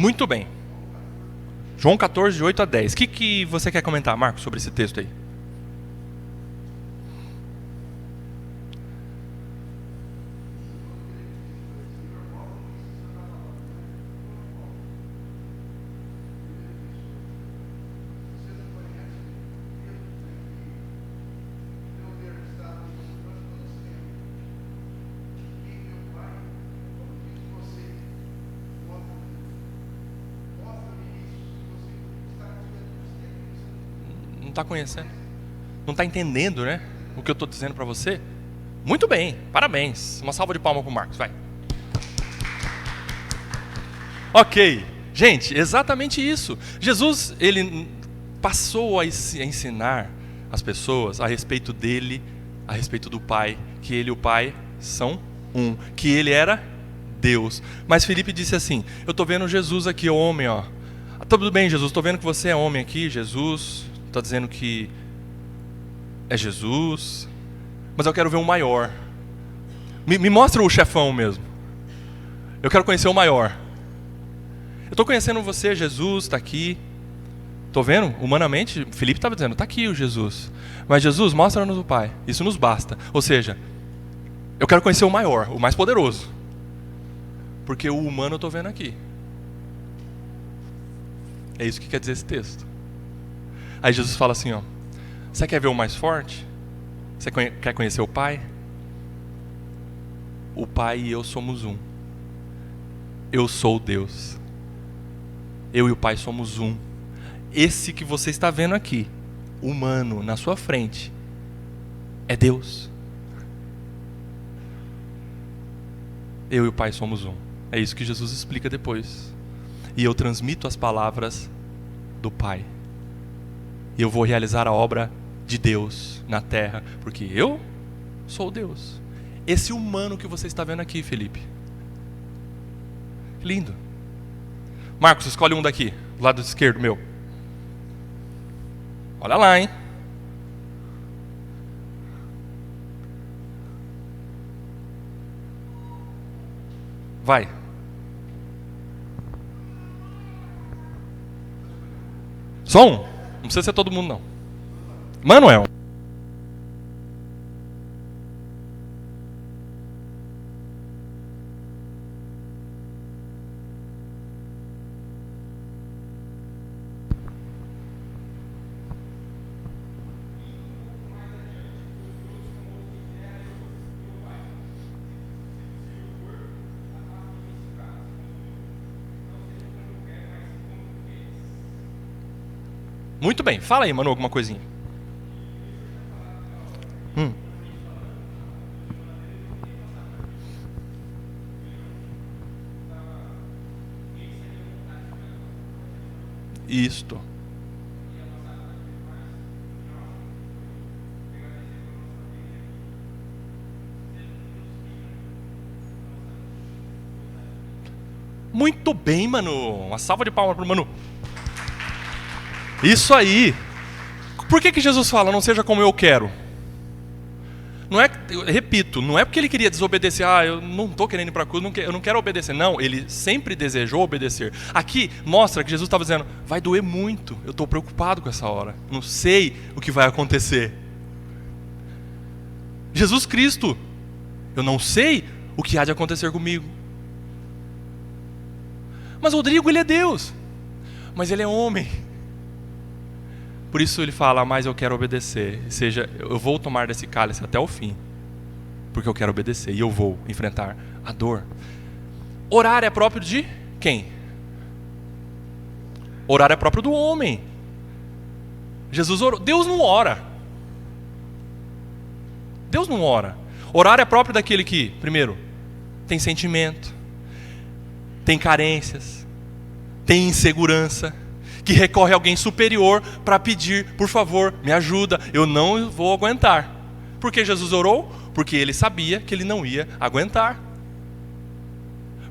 Muito bem. João 14, de 8 a 10. O que você quer comentar, Marcos, sobre esse texto aí? Não está conhecendo? Não está entendendo, né? O que eu estou dizendo para você? Muito bem, parabéns. Uma salva de palmas para o Marcos, vai. Ok, gente, exatamente isso. Jesus, ele passou a ensinar as pessoas a respeito dele, a respeito do Pai, que ele e o Pai são um, que ele era Deus. Mas Felipe disse assim: eu estou vendo Jesus aqui, homem, ó. Tudo bem, Jesus, estou vendo que você é homem aqui, Jesus. Está dizendo que é Jesus, mas eu quero ver um maior. Me mostra o chefão mesmo. Eu quero conhecer o maior. Eu estou conhecendo você, Jesus, está aqui. Estou vendo, humanamente, Felipe estava dizendo, está aqui o Jesus. Mas Jesus, mostra-nos o Pai, isso nos basta. Ou seja, eu quero conhecer o maior, o mais poderoso. Porque o humano eu estou vendo aqui. É isso que quer dizer esse texto. Aí Jesus fala assim, ó, você quer ver o mais forte? Você quer conhecer o Pai? O Pai e eu somos um. Eu sou Deus. Eu e o Pai somos um. Esse que você está vendo aqui, humano, na sua frente, é Deus. Eu e o Pai somos um. É isso que Jesus explica depois. E eu transmito as palavras do Pai. E eu vou realizar a obra de Deus na terra, porque eu sou Deus. Esse humano que você está vendo aqui, Felipe. Lindo. Marcos, escolhe um daqui, do lado esquerdo meu. Olha lá, hein? Vai. Só um? Não precisa ser todo mundo, não. Manuel. Muito bem, fala aí, Manu, alguma coisinha. Isto. Muito bem, Manu. Uma salva de palmas pro Manu. Isso aí. Por que Jesus fala, não seja como eu quero? Não é, repito, não é porque ele queria desobedecer, eu não estou querendo ir para a cruz, eu não quero obedecer. Não, ele sempre desejou obedecer. Aqui mostra que Jesus estava dizendo, vai doer muito, eu estou preocupado com essa hora, não sei o que vai acontecer. Jesus Cristo, eu não sei o que há de acontecer comigo. Mas Rodrigo, ele é Deus, mas ele é homem. Por isso ele fala, mas eu quero obedecer. Ou seja, eu vou tomar desse cálice até o fim. Porque eu quero obedecer. E eu vou enfrentar a dor. Orar é próprio de quem? Orar é próprio do homem. Jesus orou. Deus não ora. Deus não ora. Orar é próprio daquele que, primeiro, tem sentimento, tem carências, tem insegurança, que recorre a alguém superior para pedir, por favor, me ajuda, eu não vou aguentar. Por que Jesus orou? Porque ele sabia que ele não ia aguentar.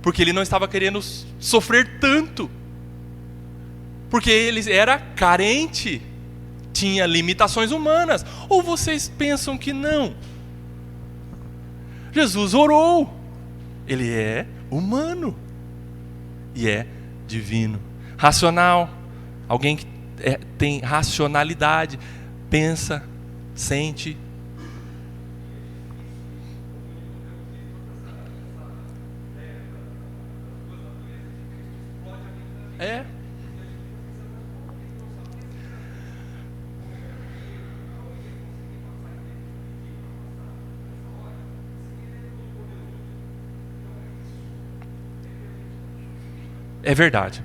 Porque ele não estava querendo sofrer tanto. Porque ele era carente, tinha limitações humanas. Ou vocês pensam que não? Jesus orou. Ele é humano. E é divino. Racional, alguém que tem racionalidade, pensa, sente. É. É verdade.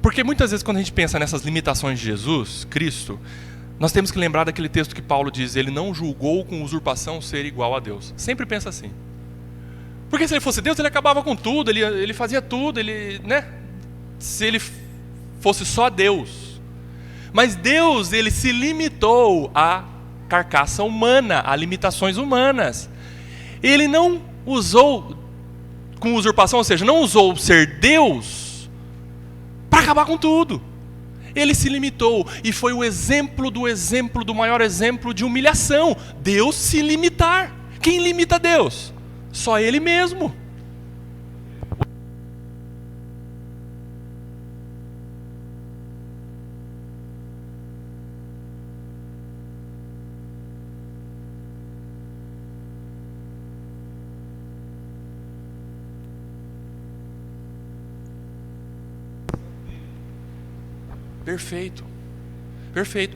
Porque muitas vezes quando a gente pensa nessas limitações de Jesus, Cristo, nós temos que lembrar daquele texto que Paulo diz, ele não julgou com usurpação ser igual a Deus. Sempre pensa assim. Porque se ele fosse Deus, ele acabava com tudo, ele fazia tudo, né? Se ele fosse só Deus. Mas Deus, ele se limitou à carcaça humana, a limitações humanas. Ele não usou com usurpação, ou seja, não usou ser Deus para acabar com tudo. Ele se limitou e foi o exemplo do maior exemplo de humilhação. Deus se limitar. Quem limita Deus? Só Ele mesmo. Perfeito. Perfeito.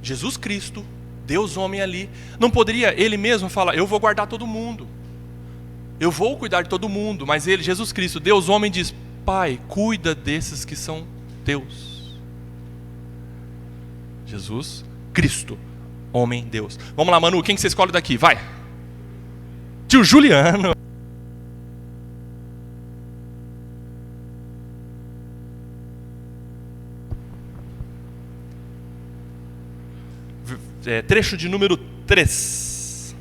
Jesus Cristo, Deus homem ali, não poderia ele mesmo falar, eu vou guardar todo mundo. Eu vou cuidar de todo mundo, mas ele, Jesus Cristo, Deus homem, diz, Pai, cuida desses que são teus. Jesus Cristo, homem, Deus. Vamos lá, Manu, quem que você escolhe daqui? Vai. Tio Juliano. Trecho de número 3.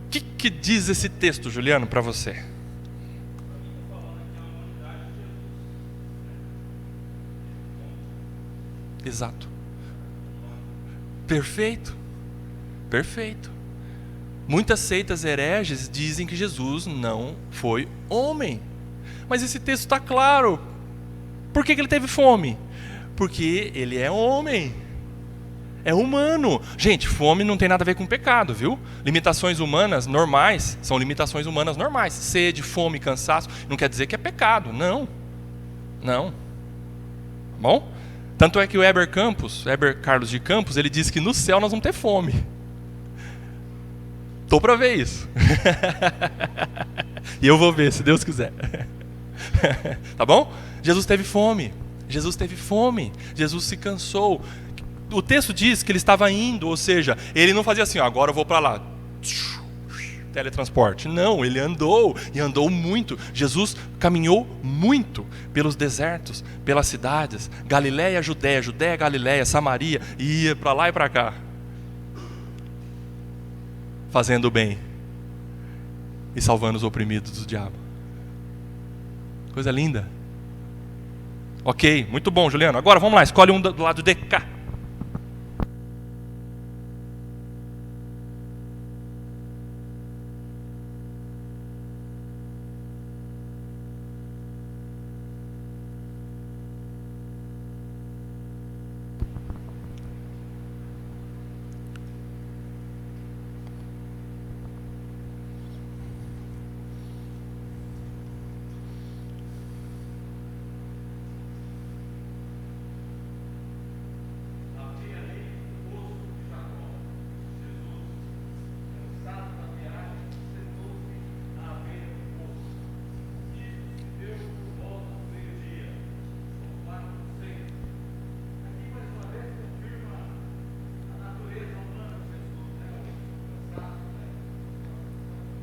O que diz esse texto, Juliano, para você? Exato. Perfeito. Perfeito. Muitas seitas hereges dizem que Jesus não foi homem. Mas esse texto está claro. Por que ele teve fome? Porque ele é homem. É humano. Gente, fome não tem nada a ver com pecado, viu? Limitações humanas normais são limitações humanas normais. Sede, fome, cansaço, não quer dizer que é pecado. Não. Não. Bom? Tanto é que o Heber Carlos de Campos, ele diz que no céu nós vamos ter fome. Tô para ver isso. E eu vou ver, se Deus quiser. Tá bom? Jesus teve fome. Jesus teve fome. Jesus se cansou. O texto diz que ele estava indo, ou seja, ele não fazia assim, ó, agora eu vou para lá. Teletransporte. Não, ele andou, e andou muito. Jesus caminhou muito pelos desertos, pelas cidades, Galiléia, Judéia, Judéia, Galiléia, Samaria, e ia para lá e para cá, fazendo o bem e salvando os oprimidos do diabo. Coisa linda. Ok, muito bom, Juliano. Agora vamos lá, escolhe um do lado de cá.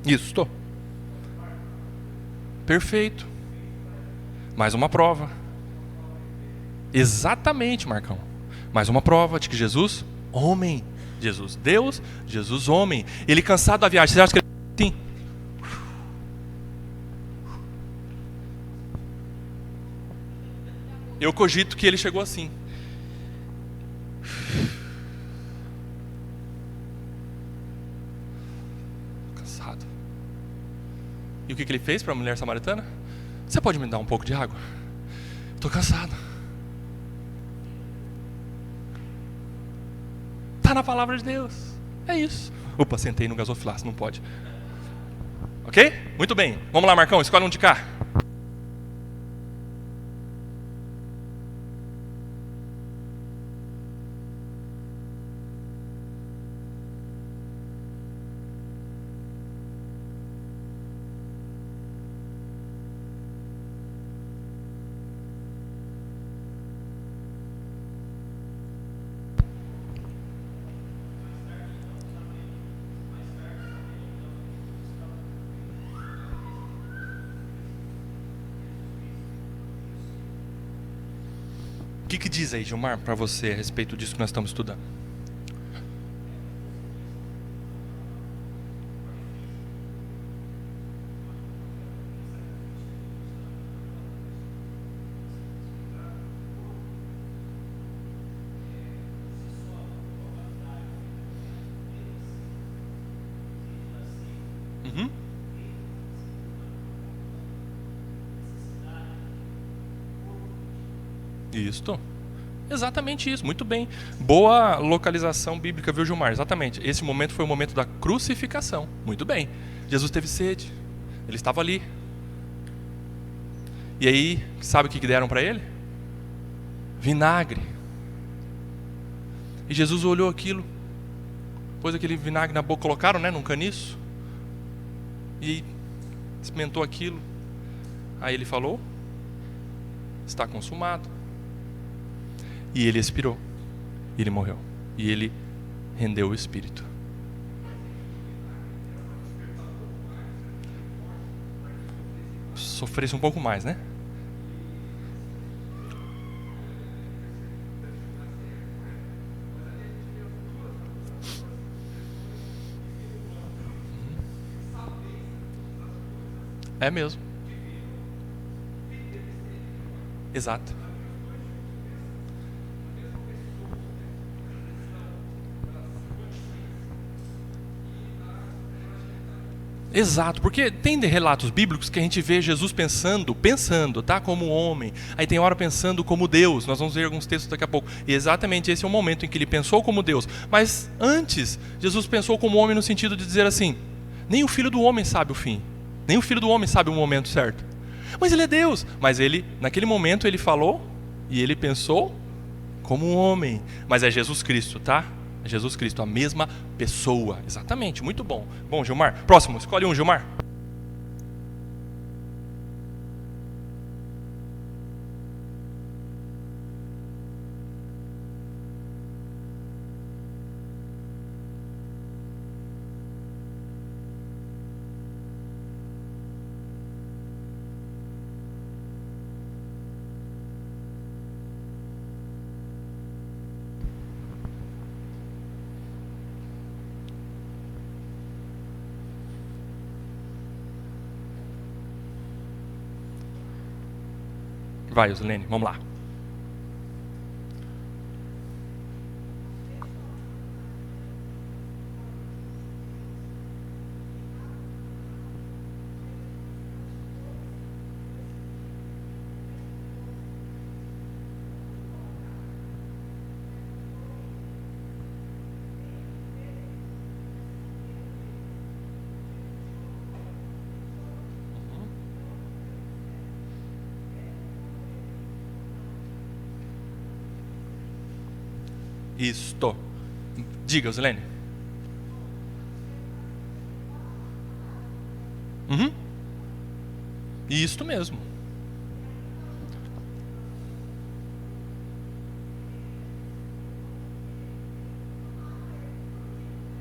Isso. Perfeito. Mais uma prova. Exatamente, Marcão. Mais uma prova de que Jesus, homem. Jesus, Deus. Jesus, homem. Ele cansado da viagem. Você acha que ele... Sim. Eu cogito que ele chegou assim. Cansado. E o que ele fez para a mulher samaritana? Você pode me dar um pouco de água? Estou cansado. Está na palavra de Deus. É isso. Opa, sentei no gasofilaço, não pode. Ok? Muito bem. Vamos lá, Marcão, escolhe um de cá. O que diz aí, Gilmar, para você a respeito disso que nós estamos estudando? Uhum. Isto. Exatamente isso, muito bem. Boa localização bíblica, viu, Gilmar? Exatamente. Esse momento foi o momento da crucificação. Muito bem. Jesus teve sede. Ele estava ali. E aí, sabe o que deram para ele? Vinagre. E Jesus olhou aquilo, pôs aquele vinagre na boca, colocaram, né, num caniço. E experimentou aquilo. Aí ele falou: está consumado. E ele expirou. E ele morreu. E ele rendeu o espírito. Sofresse um pouco mais, né? É mesmo. Exato. Exato, porque tem relatos bíblicos que a gente vê Jesus pensando, tá, como homem. Aí tem hora pensando como Deus. Nós vamos ver alguns textos daqui a pouco. E exatamente esse é o momento em que ele pensou como Deus. Mas antes, Jesus pensou como homem no sentido de dizer assim: nem o Filho do Homem sabe o fim. Nem o Filho do Homem sabe o momento certo. Mas ele é Deus. Mas ele, naquele momento, ele falou e ele pensou como um homem. Mas é Jesus Cristo, tá? É Jesus Cristo, a mesma pessoa. Exatamente, muito bom. Bom, Gilmar, próximo, escolhe um, Gilmar. Vai, Osilene, vamos lá. Isto. Diga, Osilene. Uhum. Isto mesmo.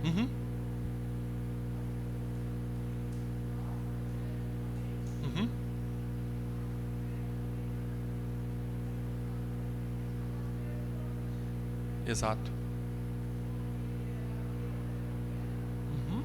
Uhum. Uhum. Exato. Uhum.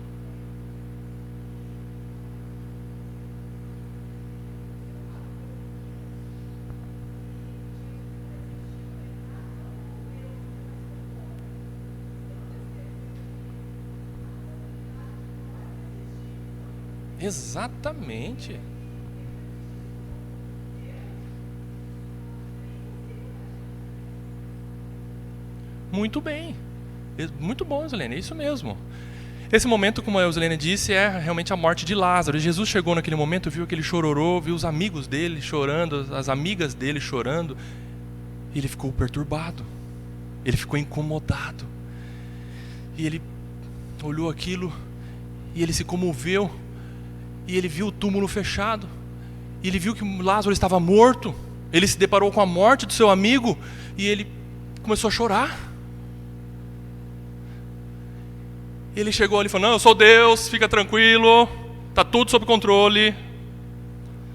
Exatamente. Muito bem. Muito bom, Eusilene, é isso mesmo. Esse momento, como a Eusilene disse, é realmente a morte de Lázaro. Jesus chegou naquele momento, viu aquele chororô, viu os amigos dele chorando, as amigas dele chorando, e ele ficou perturbado, ele ficou incomodado. E ele olhou aquilo, e ele se comoveu, e ele viu o túmulo fechado, e ele viu que Lázaro estava morto, ele se deparou com a morte do seu amigo, e ele começou a chorar. Ele chegou ali e falou: não, eu sou Deus, fica tranquilo, está tudo sob controle,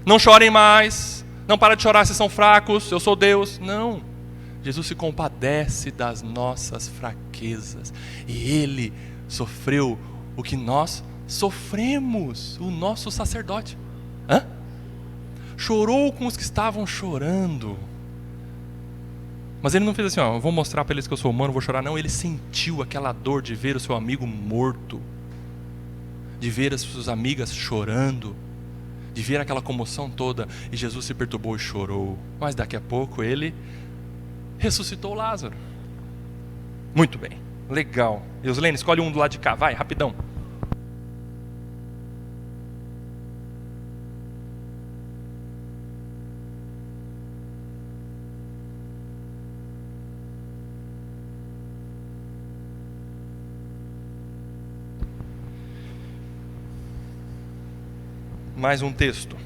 não chorem mais, não para de chorar, vocês são fracos, eu sou Deus. Não, Jesus se compadece das nossas fraquezas, e Ele sofreu o que nós sofremos, o nosso sacerdote. Chorou com os que estavam chorando. Mas ele não fez assim, eu vou mostrar para eles que eu sou humano, vou chorar. Não, ele sentiu aquela dor de ver o seu amigo morto, de ver as suas amigas chorando, de ver aquela comoção toda. E Jesus se perturbou e chorou. Mas daqui a pouco ele ressuscitou Lázaro. Muito bem, legal. Eusilene, escolhe um do lado de cá, vai, rapidão. Mais um texto.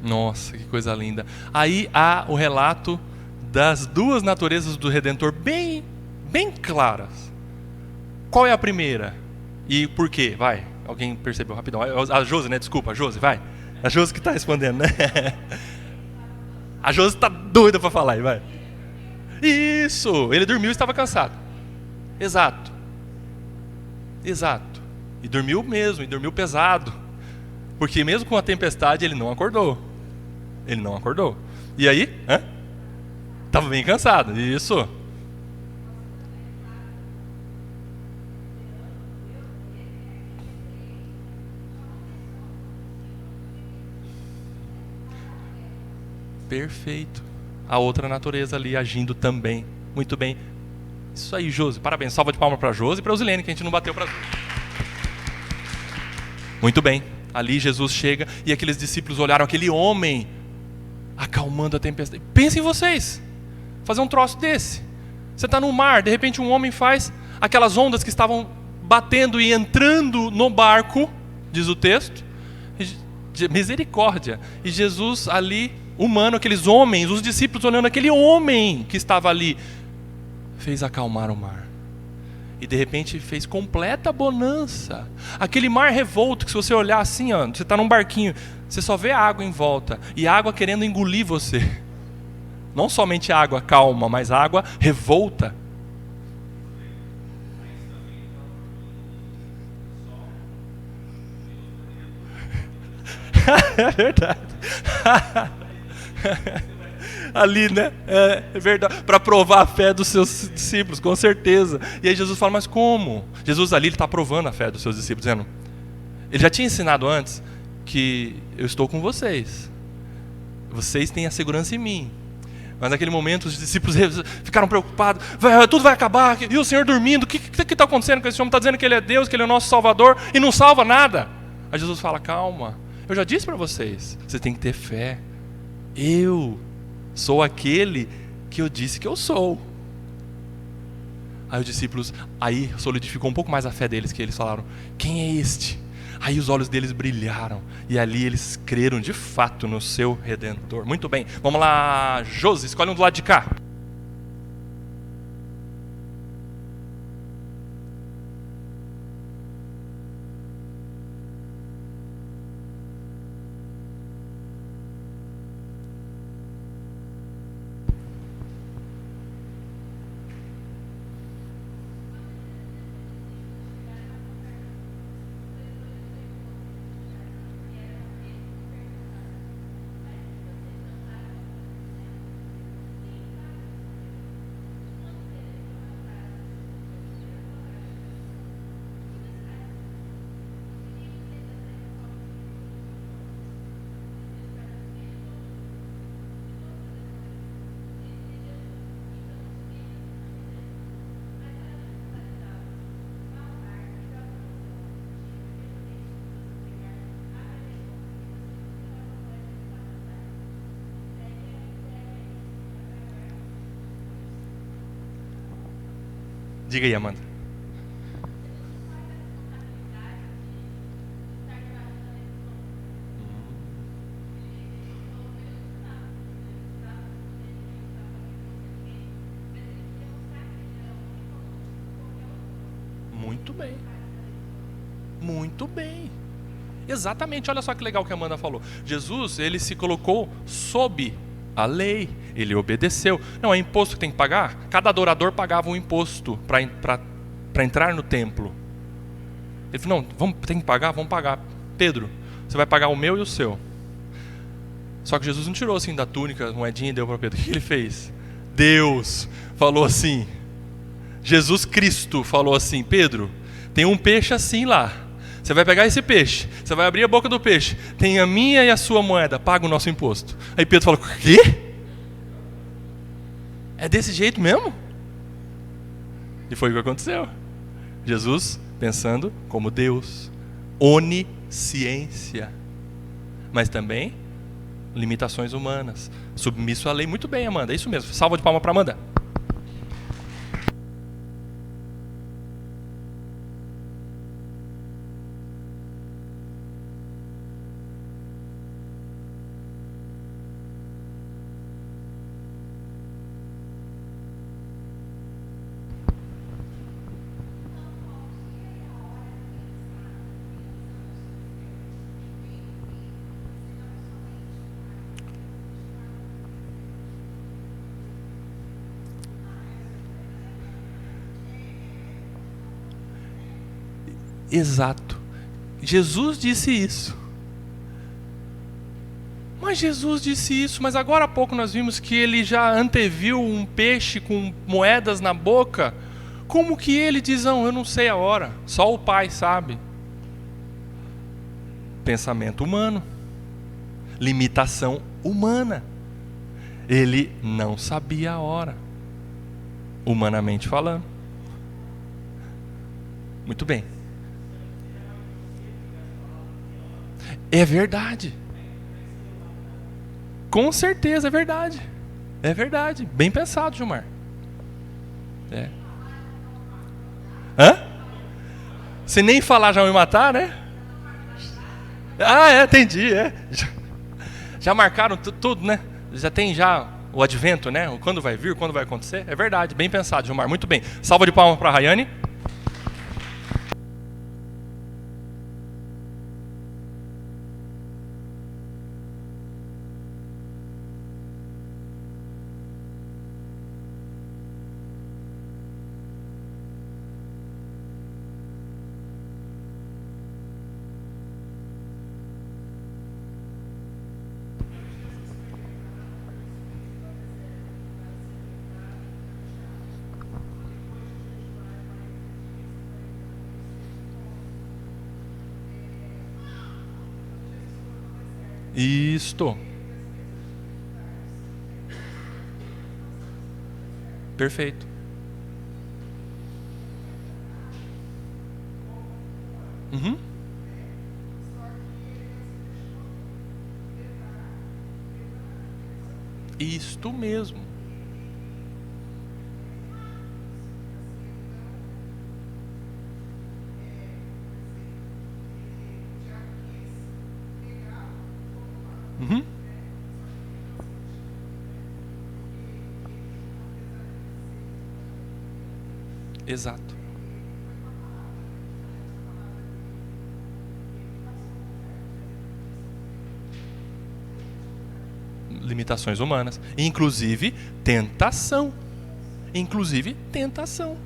Nossa, que coisa linda. Aí há o relato das duas naturezas do Redentor bem claras. Qual é a primeira? E por quê? Vai, alguém percebeu rapidão. A Josi, né? Desculpa, a Josi, vai. A Josi que está respondendo, né? A Josi está doida para falar, vai. Isso, ele dormiu e estava cansado. Exato. E dormiu mesmo, e dormiu pesado. Porque mesmo com a tempestade, ele não acordou. E aí? Estava bem cansado. Isso. Perfeito. A outra natureza ali agindo também. Muito bem. Isso aí, Josi. Parabéns. Salva de palmas para a Josi e para a Eusilene, que a gente não bateu para as duas. Muito bem. Ali Jesus chega e aqueles discípulos olharam aquele homem acalmando a tempestade. Pensem em vocês, fazer um troço desse. Você está no mar, de repente um homem faz aquelas ondas que estavam batendo e entrando no barco, diz o texto, misericórdia. E Jesus ali, humano, aqueles homens, os discípulos olhando aquele homem que estava ali, fez acalmar o mar. E de repente fez completa bonança. Aquele mar revolto que se você olhar assim, você está num barquinho, você só vê a água em volta. E a água querendo engolir você. Não somente a água calma, mas a água revolta. É verdade. Ali, né? É verdade. Para provar a fé dos seus discípulos, com certeza. E aí Jesus fala, mas como? Jesus ali está provando a fé dos seus discípulos, dizendo, ele já tinha ensinado antes que eu estou com vocês. Vocês têm a segurança em mim. Mas naquele momento os discípulos ficaram preocupados. Tudo vai acabar. E o Senhor dormindo. O que está acontecendo com esse homem? Está dizendo que Ele é Deus, que Ele é o nosso Salvador e não salva nada. Aí Jesus fala, calma. Eu já disse para vocês. Vocês têm que ter fé. Eu sou aquele que eu disse que eu sou. Aí os discípulos, aí solidificou um pouco mais a fé deles, que eles falaram, quem é este? Aí os olhos deles brilharam, e ali eles creram de fato no seu Redentor. Muito bem, vamos lá, Josi, escolhe um do lado de cá. Diga aí, Amanda. Muito bem. Muito bem. Exatamente, olha só que legal que a Amanda falou. Jesus, ele se colocou sob a lei, ele obedeceu. Não, é imposto que tem que pagar? Cada adorador pagava um imposto para entrar no templo. Ele falou, não, tem que pagar? Vamos pagar. Pedro, você vai pagar o meu e o seu. Só que Jesus não tirou assim da túnica a moedinha e deu para Pedro. O que ele fez? Deus falou assim, Jesus Cristo falou assim, Pedro, tem um peixe assim lá. Você vai pegar esse peixe, você vai abrir a boca do peixe, tem a minha e a sua moeda, paga o nosso imposto. Aí Pedro falou, o quê? É desse jeito mesmo? E foi o que aconteceu. Jesus pensando como Deus, onisciência, mas também limitações humanas, submisso à lei. Muito bem, Amanda, é isso mesmo. Salva de palma para Amanda. Exato. Jesus disse isso. Mas Jesus disse isso, mas agora há pouco nós vimos que ele já anteviu um peixe com moedas na boca. Como que ele diz, não, eu não sei a hora, só o Pai sabe. Pensamento humano. Limitação humana. Ele não sabia a hora, humanamente falando. Muito bem. É verdade. Com certeza é verdade. É verdade. Bem pensado, Gilmar. É. Hã? Se nem falar já vai me matar, né? Ah, entendi. Já marcaram tudo, né? Já tem já o advento, né? Quando vai vir, quando vai acontecer. É verdade. Bem pensado, Gilmar. Muito bem. Salva de palmas para a Rayane. Isto. Perfeito. Uhum. Isto mesmo. Exato. Limitações humanas. Inclusive, tentação. Inclusive, tentação.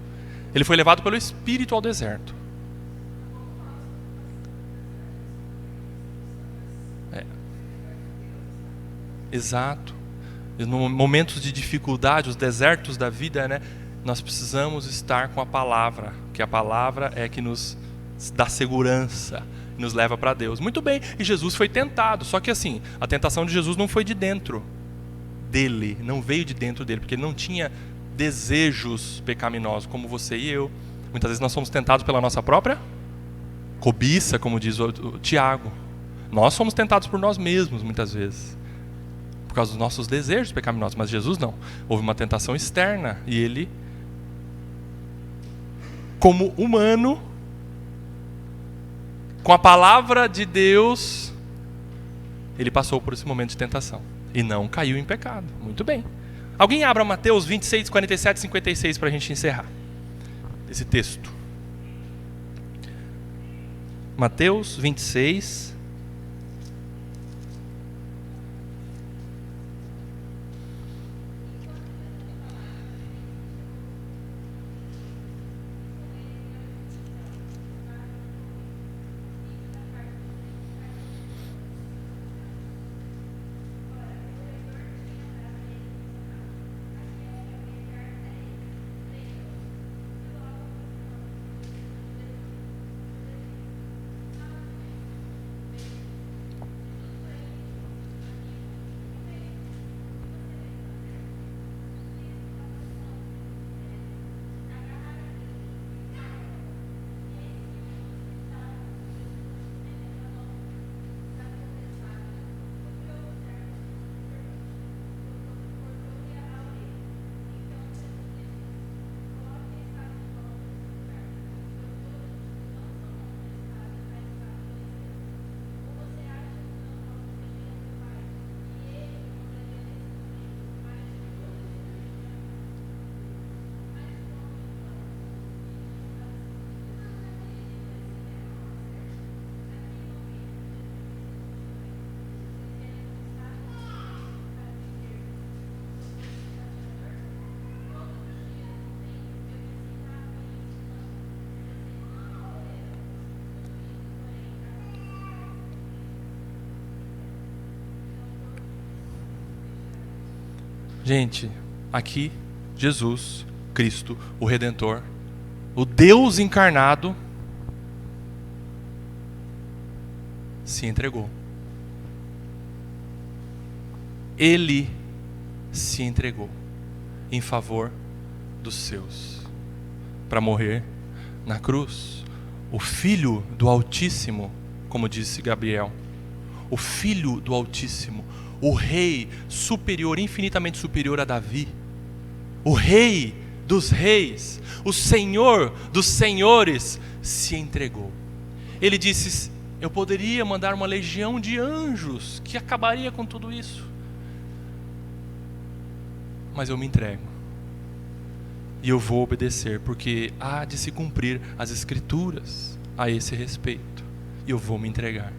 Ele foi levado pelo Espírito ao deserto. Exato. No momentos de dificuldade, os desertos da vida, né, nós precisamos estar com a palavra, que a palavra é que nos dá segurança, nos leva para Deus. Muito bem, e Jesus foi tentado, só que assim, a tentação de Jesus não foi de dentro dele, não veio de dentro dele, porque ele não tinha desejos pecaminosos como você e eu. Muitas vezes nós somos tentados pela nossa própria cobiça, como diz o Tiago. Nós somos tentados por nós mesmos, muitas vezes, por causa dos nossos desejos pecaminosos, mas Jesus não. Houve uma tentação externa e ele, como humano, com a palavra de Deus, ele passou por esse momento de tentação e não caiu em pecado. Muito bem. Alguém abra Mateus 26, 47 e 56 para a gente encerrar esse texto. Mateus 26. Gente, aqui Jesus, Cristo, o Redentor, o Deus encarnado, se entregou. Ele se entregou em favor dos seus, para morrer na cruz. O Filho do Altíssimo, como disse Gabriel, o Filho do Altíssimo, o Rei superior, infinitamente superior a Davi, o Rei dos reis, o Senhor dos senhores, se entregou. Ele disse: eu poderia mandar uma legião de anjos que acabaria com tudo isso, mas eu me entrego e eu vou obedecer, porque há de se cumprir as Escrituras a esse respeito, e eu vou me entregar.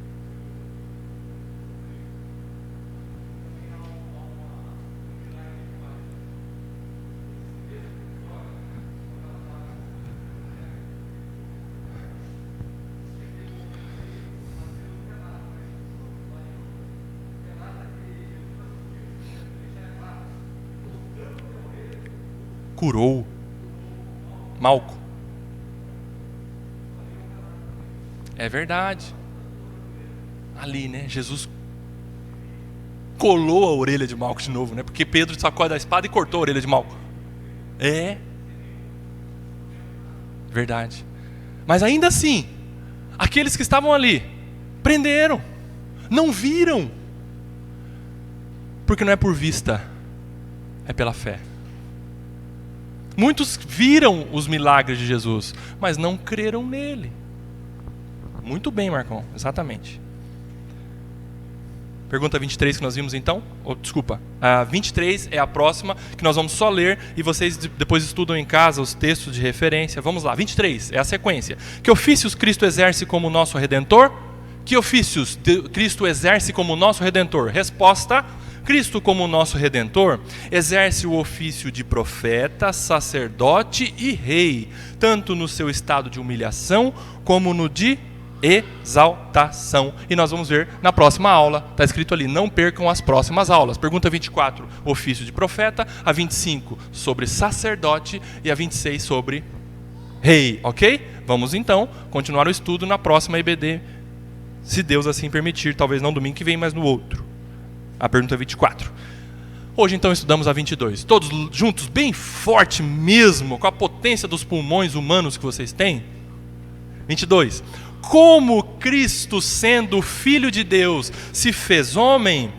Curou Malco. É verdade. Ali, né? Jesus colou a orelha de Malco de novo, né? Porque Pedro sacou da espada e cortou a orelha de Malco. É verdade. Mas ainda assim, aqueles que estavam ali prenderam, não viram, porque não é por vista, é pela fé. Muitos viram os milagres de Jesus, mas não creram nele. Muito bem, Marcão, exatamente. Pergunta 23 que nós vimos então? Desculpa, a 23 é a próxima, que nós vamos só ler e vocês depois estudam em casa os textos de referência. Vamos lá, 23 é a sequência. Que ofícios Cristo exerce como nosso Redentor? Que ofícios Cristo exerce como nosso Redentor? Resposta: Cristo, como nosso Redentor, exerce o ofício de profeta, sacerdote e rei, tanto no seu estado de humilhação como no de exaltação. E nós vamos ver na próxima aula, está escrito ali, não percam as próximas aulas. Pergunta 24, ofício de profeta, a 25 sobre sacerdote e a 26 sobre rei, ok? Vamos então continuar o estudo na próxima EBD, se Deus assim permitir, talvez não domingo que vem, mas no outro. A pergunta 24. Hoje então estudamos a 22, todos juntos, bem forte mesmo, com a potência dos pulmões humanos que vocês têm. 22. Como Cristo, sendo Filho de Deus, se fez homem,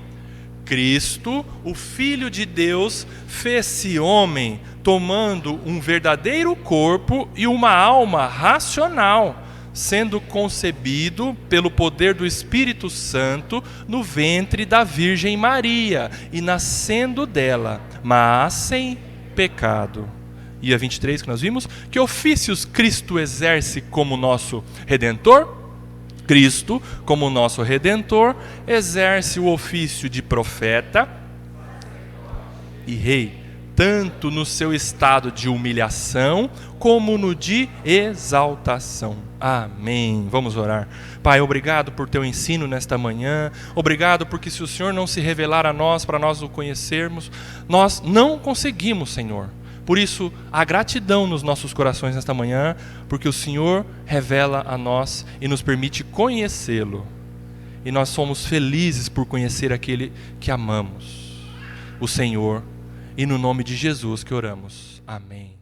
Cristo, o Filho de Deus, fez-se homem, tomando um verdadeiro corpo e uma alma racional, sendo concebido pelo poder do Espírito Santo no ventre da Virgem Maria, e nascendo dela, mas sem pecado. E a 23 que nós vimos, que ofícios Cristo exerce como nosso Redentor? Cristo, como nosso Redentor, exerce o ofício de profeta e rei, tanto no seu estado de humilhação, como no de exaltação. Amém. Vamos orar. Pai, obrigado por teu ensino nesta manhã. Obrigado porque se o Senhor não se revelar a nós, para nós o conhecermos, nós não conseguimos, Senhor. Por isso, a gratidão nos nossos corações nesta manhã, porque o Senhor revela a nós e nos permite conhecê-lo. E nós somos felizes por conhecer aquele que amamos, o Senhor. E no nome de Jesus que oramos. Amém.